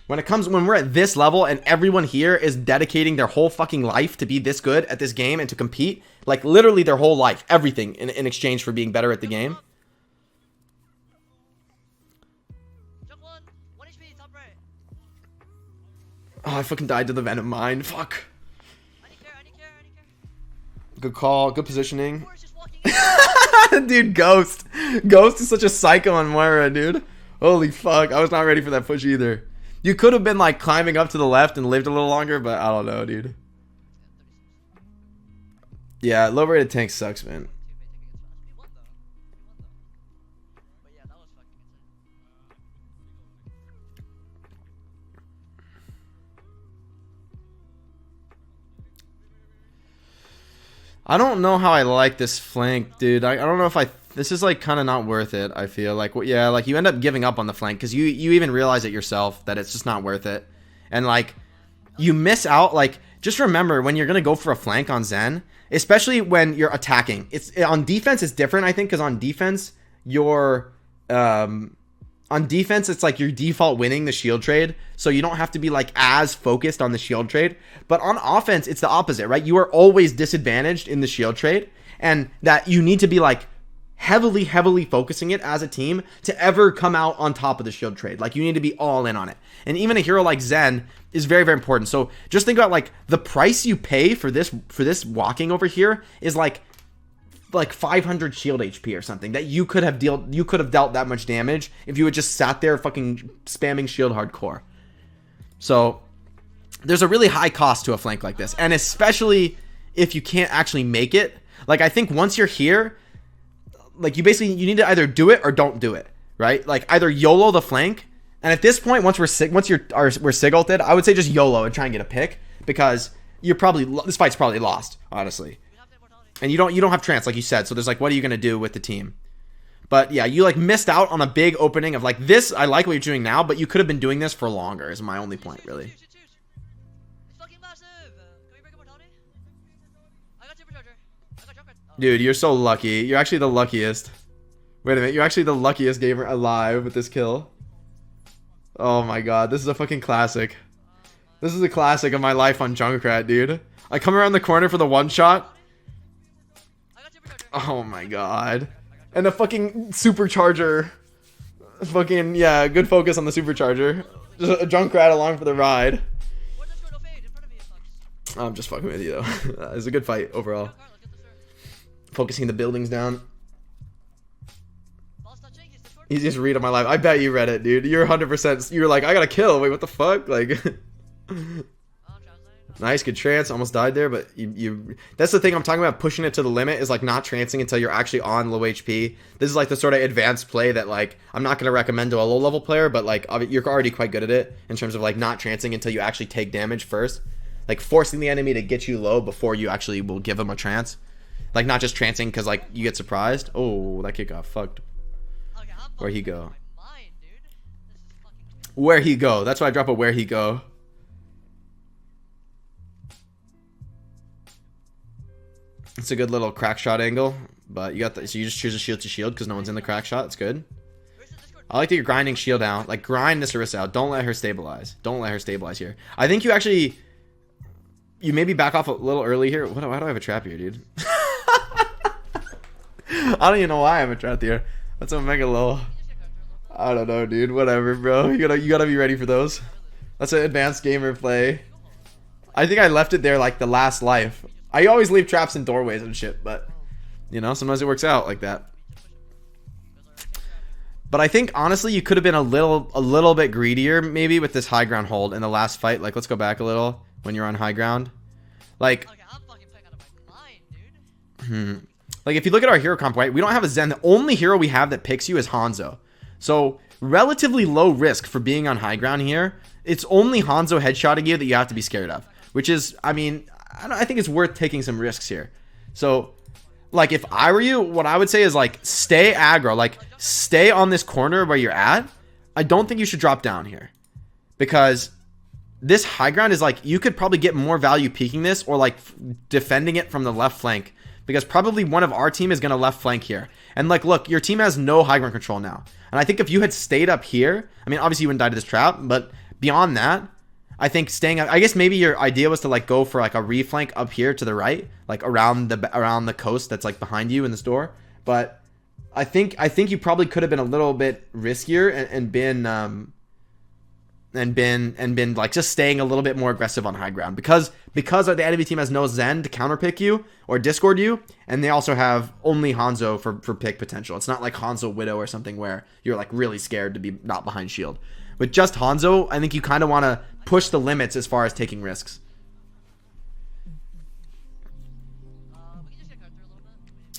When we're at this level and everyone here is dedicating their whole fucking life to be this good at this game and to compete, like literally their whole life, everything in exchange for being better at the game. Oh, I fucking died to the Venom Mine. Fuck. I need care. Good call. Good positioning. Dude, Ghost is such a psycho on Moira, dude. Holy fuck, I was not ready for that push either. You could have been like climbing up to the left and lived a little longer, but I don't know, dude. Yeah, low rated tank sucks, man. I don't know how I like this flank, dude. I don't know if this is like kind of not worth it. I feel like, well, yeah, like you end up giving up on the flank because you even realize it yourself that it's just not worth it. And like you miss out. Like just remember when you're going to go for a flank on Zen, especially when you're attacking, it's on defense. It's different, I think, because on defense, it's like your default winning the shield trade. So you don't have to be like as focused on the shield trade. But on offense, it's the opposite, right? You are always disadvantaged in the shield trade, and that you need to be like heavily focusing it as a team to ever come out on top of the shield trade. Like you need to be all in on it. And even a hero like Zen is very important. So just think about like the price you pay for this walking over here is like 500 shield HP or something that you could have dealt that much damage if you had just sat there fucking spamming shield hardcore. So there's a really high cost to a flank like this, and especially if you can't actually make it. Like I think once you're here, like you need to either do it or don't do it, right? Like either YOLO the flank, and at this point, once we're sig ulted, I would say just YOLO and try and get a pick, because this fight's probably lost, honestly. And you don't have trance, like you said, so there's like, what are you gonna do with the team? But yeah, you like missed out on a big opening of like this. I like what you're doing now, but you could have been doing this for longer, is my only point, really. It's fucking massive. Can we break up our Tony? I got supercharger. I got Junkrat. Dude, you're so lucky. You're actually the luckiest. Wait a minute, you're actually the luckiest gamer alive with this kill. Oh my god, this is a fucking classic. This is a classic of my life on Junkrat, dude. I come around the corner for the one shot. Oh my god. And the fucking supercharger. Fucking, yeah, good focus on the supercharger. Just a Junkrat along for the ride. I'm just fucking with you, though. It was a good fight overall. Focusing the buildings down. Easiest read of my life. I bet you read it, dude. You're 100%. You're like, I gotta kill. Wait, what the fuck? Like, nice, good trance. Almost died there, but you. That's the thing I'm talking about. Pushing it to the limit is like not trancing until you're actually on low HP. This is like the sort of advanced play that like I'm not gonna recommend to a low level player, but like you're already quite good at it in terms of like not trancing until you actually take damage first, like forcing the enemy to get you low before you actually will give them a trance. Like not just trancing because like you get surprised. Oh, that kid got fucked. Where he go? Where he go? That's why I drop a where he go. It's a good little crack shot angle, but you got the, so you just choose a shield to shield because no one's in the crack shot. It's good. I like that you're grinding shield out. Like grind this Orisa out. Don't let her stabilize. Don't let her stabilize here. I think you maybe back off a little early here. Why do I have a trap here, dude? I don't even know why I have a trap here. That's a mega low. I don't know, dude. Whatever, bro. You gotta be ready for those. That's an advanced gamer play. I think I left it there like the last life. I always leave traps in doorways and shit, but you know, sometimes it works out like that. But I think honestly, you could have been a little bit greedier maybe with this high ground hold in the last fight. Like, let's go back a little when you're on high ground. Like, like if you look at our hero comp, right? We don't have a Zen. The only hero we have that picks you is Hanzo. So relatively low risk for being on high ground here. It's only Hanzo headshotting you that you have to be scared of, which is, I mean, I think it's worth taking some risks here. So, like, if I were you, what I would say is, like, stay aggro. Like, stay on this corner where you're at. I don't think you should drop down here. Because this high ground is, like, you could probably get more value peeking this or, like, defending it from the left flank. Because probably one of our team is going to left flank here. And, like, look, your team has no high ground control now. And I think if you had stayed up here, I mean, obviously you wouldn't die to this trap, but beyond that, I think staying up, I guess maybe your idea was to like go for like a reflank up here to the right, like around the coast that's like behind you in this door. But I think you probably could have been a little bit riskier and been like just staying a little bit more aggressive on high ground because the enemy team has no Zen to counterpick you or discord you, and they also have only Hanzo for pick potential. It's not like Hanzo Widow or something where you're like really scared to be not behind shield. With just Hanzo, I think you kind of want to push the limits as far as taking risks.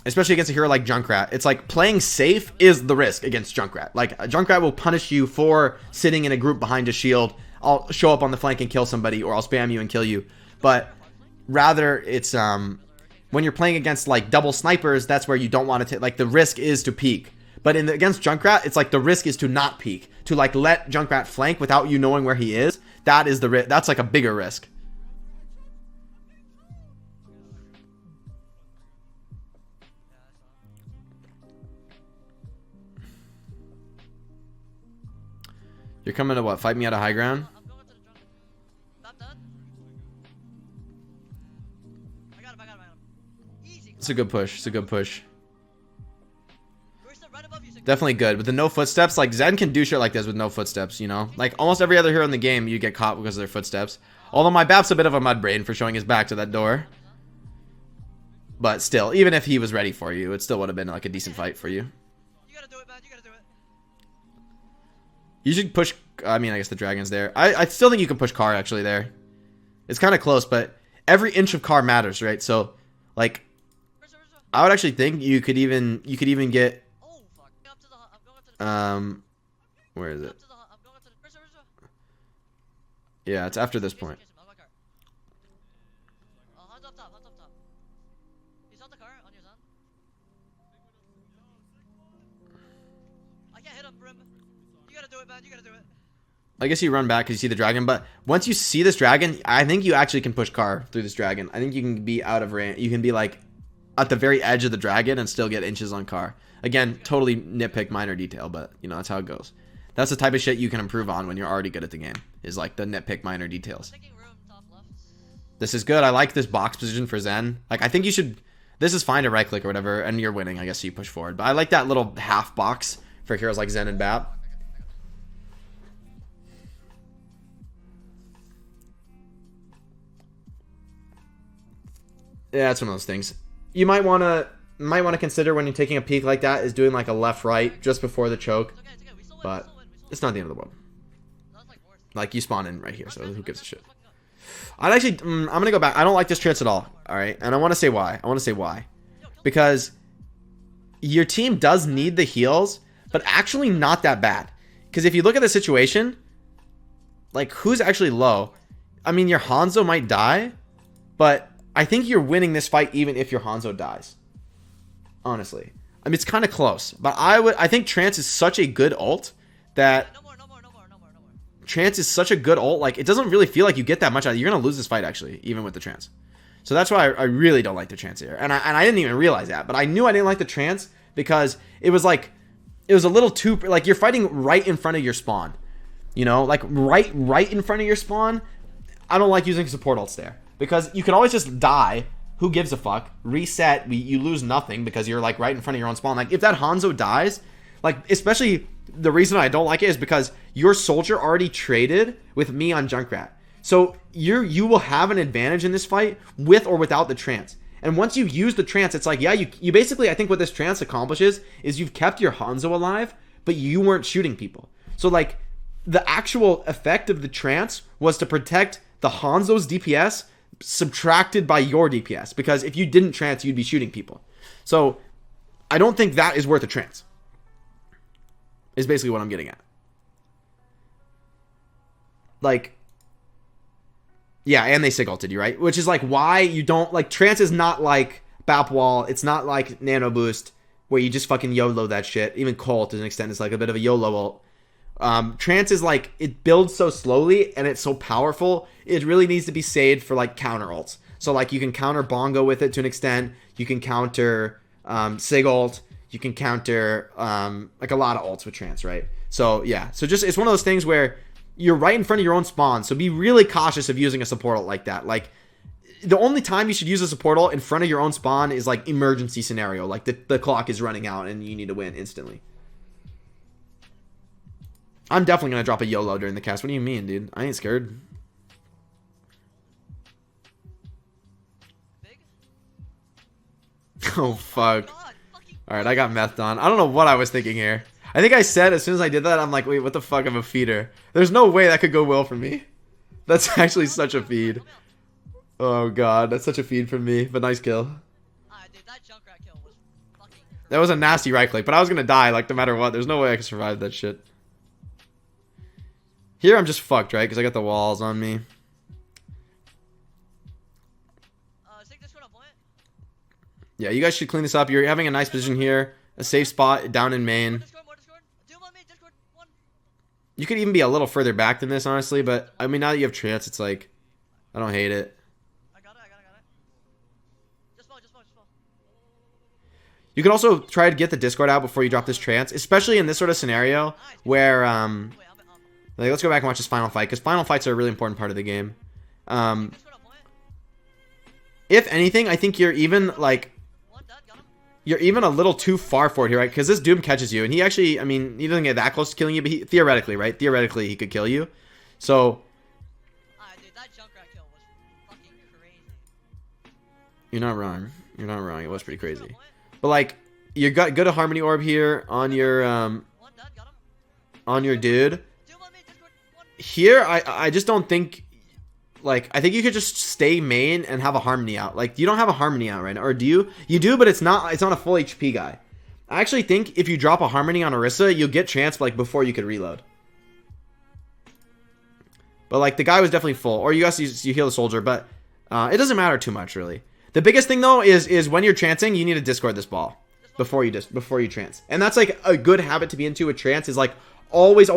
Especially against a hero like Junkrat. It's like playing safe is the risk against Junkrat. Like Junkrat will punish you for sitting in a group behind a shield. I'll show up on the flank and kill somebody, or I'll spam you and kill you. But rather it's when you're playing against like double snipers, that's where you don't want to take, like the risk is to peek. But against Junkrat, it's like the risk is to not peek, to like let Junkrat flank without you knowing where he is. That is the risk. That's like a bigger risk. You're coming to what? Fight me out of high ground? I'm going to the jungle. Not done. I got him. Easy. It's a good push. It's a good push. We're still right above you, Definitely good. With the no footsteps, like Zen can do shit like this with no footsteps, you know? Like almost every other hero in the game, you get caught because of their footsteps. Although my Bap's a bit of a mud brain for showing his back to that door. But still, even if he was ready for you, it still would have been like a decent fight for you. You gotta do it, man. You gotta do it. You should push, I mean, I guess the dragon's there. I still think you can push Car actually there. It's kind of close, but every inch of Car matters, right? So, like, I would actually think you could even get Oh fuck. I'm going up to the. where is it? I'm going up to the. Where's Yeah, it's after this point. Hands up top. Hands up top. He's on the car on your son. I can't hit him, Brim. You gotta do it, man. You gotta do it. I guess you run back because you see the dragon, but once you see this dragon, I think you actually can push car through this dragon. I think you can be out of range. You can be like at the very edge of the dragon and still get inches on car. Again, totally nitpick minor detail, but you know, that's how it goes. That's the type of shit you can improve on when you're already good at the game, is like the nitpick minor details. This is good. I like this box position for Zen. Like, I think you should, this is fine to right click or whatever, and you're winning, I guess, so you push forward. But I like that little half box for heroes like Zen and Bap. Yeah, it's one of those things. You might want to consider when you're taking a peek like that is doing like a left right just before the choke. But it's not the end of the world. Like, you spawn in right here, so who gives a shit? I'd actually I'm gonna go back. I don't like this trance at all. All right, and I want to say why. Because your team does need the heals, but actually not that bad. Because if you look at the situation, like, who's actually low? I mean, your Hanzo might die, but I think you're winning this fight even if your Hanzo dies. Honestly. I mean, it's kind of close. But I think Trance is such a good ult that... No more. Trance is such a good ult. Like, it doesn't really feel like you get that much out of it. You're going to lose this fight, actually, even with the Trance. So that's why I really don't like the Trance here. And I didn't even realize that. But I knew I didn't like the Trance because it was like... It was a little too... Like, you're fighting right in front of your spawn. You know? Like, right in front of your spawn. I don't like using support ults there. Because you can always just die. Who gives a fuck? Reset. You lose nothing because you're like right in front of your own spawn. Like, if that Hanzo dies, like, especially the reason I don't like it is because your soldier already traded with me on Junkrat. So you will have an advantage in this fight with or without the Trance. And once you use the Trance, it's like, yeah, you basically, I think what this Trance accomplishes is you've kept your Hanzo alive, but you weren't shooting people. So, like, the actual effect of the Trance was to protect the Hanzo's DPS subtracted by your DPS, because if you didn't Trance, you'd be shooting people. So I don't think that is worth a Trance, is basically what I'm getting at. Like, yeah, and they sig ulted you, right? Which is like why you don't like Trance is not like Bap Wall. It's not like Nano Boost where you just fucking YOLO that shit. Even Colt to an extent is like a bit of a YOLO ult. Trance is like, it builds so slowly and it's so powerful, it really needs to be saved for like counter ults. So like you can counter Bongo with it to an extent, you can counter Sig ult, you can counter like a lot of ults with Trance, right? So yeah, so just it's one of those things where you're right in front of your own spawn, so be really cautious of using a support ult like that. Like, the only time you should use a support ult in front of your own spawn is like emergency scenario, like the clock is running out and you need to win instantly. I'm definitely going to drop a YOLO during the cast. What do you mean, dude? I ain't scared. Big? Oh, fuck. God, Alright, I got methed on. I don't know what I was thinking here. I think I said as soon as I did that, I'm like, wait, what the fuck? I'm a feeder. There's no way that could go well for me. That's actually such a feed. Oh, God. That's such a feed from me. But nice kill. Dude, that Junkrat kill was fucking... That was a nasty right click, but I was going to die, like, no matter what. There's no way I could survive that shit. Here I'm just fucked, right? Because I got the walls on me. Take this one on point. Yeah, you guys should clean this up. You're having a nice position here. A safe spot down in main. More Discord. Doom on me, Discord, one. You could even be a little further back than this, honestly. But, I mean, now that you have Trance, it's like, I don't hate it. I got it. Just fall. You can also try to get the Discord out before you drop this Trance. Especially in this sort of scenario where, like, let's go back and watch this final fight, because final fights are a really important part of the game. If anything, I think you're even, like, you're even a little too far for it here, right? Because this Doom catches you, and he actually, I mean, he doesn't get that close to killing you, but theoretically, right? Theoretically, he could kill you. So, Dude, that Junkrat kill was fucking crazy. you're not wrong. You're not wrong. It was pretty crazy. But, like, you got good Harmony Orb here on your, on your dude. Here, I just don't think, like I think you could just stay main and have a harmony out. Like you don't have a harmony out right now, or do you? You do, but it's not a full HP guy. I actually think if you drop a harmony on Orisa, you'll get chance like before you could reload. But like the guy was definitely full, or you heal the soldier, but it doesn't matter too much really. The biggest thing though is when you're chancing, you need to discard this ball before you trance, and that's like a good habit to be into with trance is like always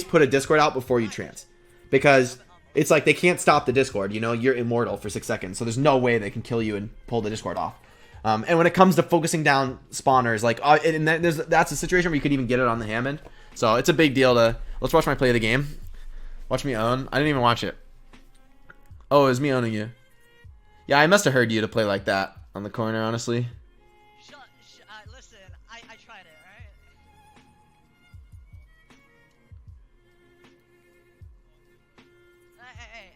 put a discord out before you trance, because it's like they can't stop the discord. You know, you're immortal for 6 seconds, so there's no way they can kill you and pull the discord off. And when it comes to focusing down spawners, like that's a situation where you could even get it on the Hammond. So it's a big deal to. Let's watch my play of the game. Watch me own. I didn't even watch it. Oh, it was me owning you. Yeah, I must have heard you to play like that on the corner, honestly. Listen, I tried it, alright? Hey.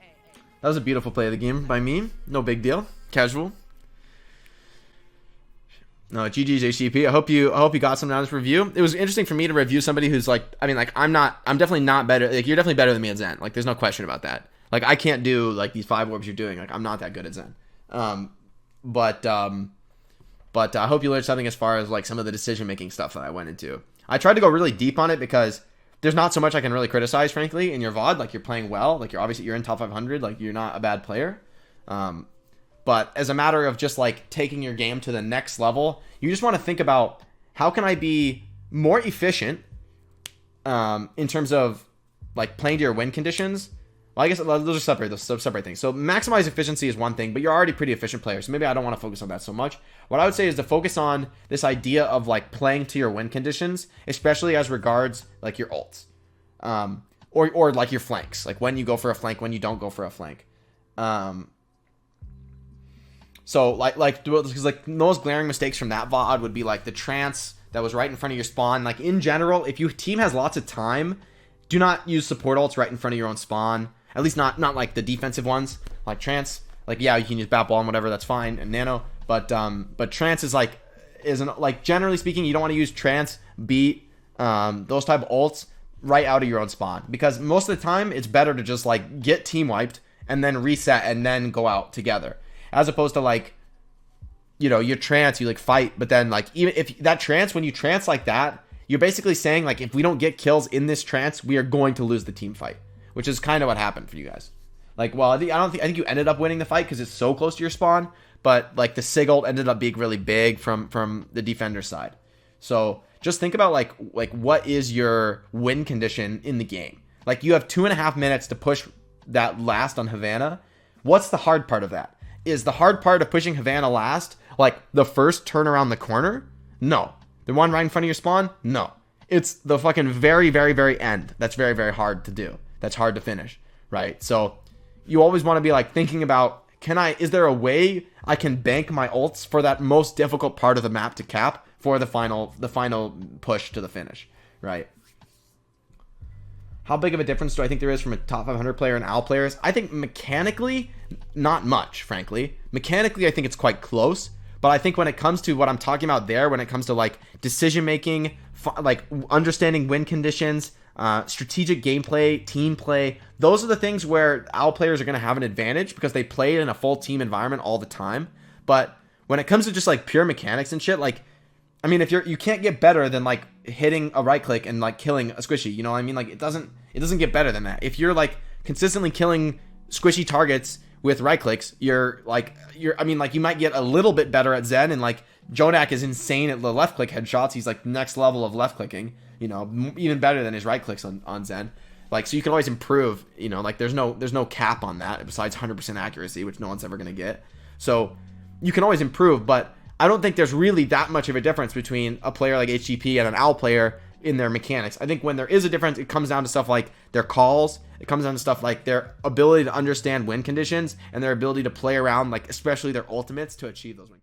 That was a beautiful play of the game by me. No big deal. Casual. No, GG's HCP. I hope you got something out of this review. It was interesting for me to review somebody who's like, I mean, like I'm definitely not better. Like you're definitely better than me at Zen. Like there's no question about that. Like I can't do like these 5 orbs you're doing. Like I'm not that good at Zen. But I hope you learned something as far as like some of the decision making stuff that I went into. I tried to go really deep on it because there's not so much I can really criticize, frankly, in your VOD. Like you're playing well. Like you're in top 500. Like you're not a bad player. But as a matter of just like taking your game to the next level, you just want to think about how can I be more efficient in terms of like playing to your win conditions. Well, I guess those are separate things. So maximize efficiency is one thing, but you're already pretty efficient player, so maybe I don't want to focus on that so much. What I would say is to focus on this idea of like playing to your win conditions, especially as regards like your ults, or like your flanks, like when you go for a flank, when you don't go for a flank. So like because like most glaring mistakes from that VOD would be like the trance that was right in front of your spawn. Like in general, if your team has lots of time, do not use support ults right in front of your own spawn. At least not like the defensive ones, like trance. Like yeah, you can use bat ball and whatever, that's fine, and nano. But trance is like generally speaking, you don't want to use trance, beat, those type of ults right out of your own spawn, because most of the time it's better to just like get team wiped and then reset and then go out together. As opposed to like, you know, your trance, you like fight, but then like even if that trance, when you trance like that, you're basically saying like if we don't get kills in this trance, we are going to lose the team fight, which is kind of what happened for you guys. Like, well, I think you ended up winning the fight because it's so close to your spawn, but like the Sig ult ended up being really big from the defender side. So just think about like what is your win condition in the game? Like you have 2.5 minutes to push that last on Havana. What's the hard part of that? Is the hard part of pushing Havana last like the first turn around the corner? No. The one right in front of your spawn? No. It's the fucking very, very, very end. That's very, very hard to do. That's hard to finish, right? So you always want to be like thinking about, is there a way I can bank my ults for that most difficult part of the map to cap for the final push to the finish, right? How big of a difference do I think there is from a top 500 player and OWL players? I think mechanically, not much, frankly. Mechanically, I think it's quite close. But I think when it comes to what I'm talking about there, when it comes to like decision making, like understanding win conditions, strategic gameplay, team play, those are the things where OWL players are going to have an advantage because they play in a full team environment all the time. But when it comes to just like pure mechanics and shit, like, I mean, if you can't get better than like hitting a right click and like killing a squishy, you know what I mean? Like it doesn't get better than that. If you're like consistently killing squishy targets with right clicks, you might get a little bit better at Zen, and like Jonak is insane at the left click headshots. He's like next level of left clicking, you know, even better than his right clicks on Zen. Like, so you can always improve, you know, like there's no cap on that besides 100% accuracy, which no one's ever going to get. So you can always improve, but I don't think there's really that much of a difference between a player like HGP and an OWL player in their mechanics. I think when there is a difference, it comes down to stuff like their calls. It comes down to stuff like their ability to understand win conditions and their ability to play around, like especially their ultimates to achieve those win.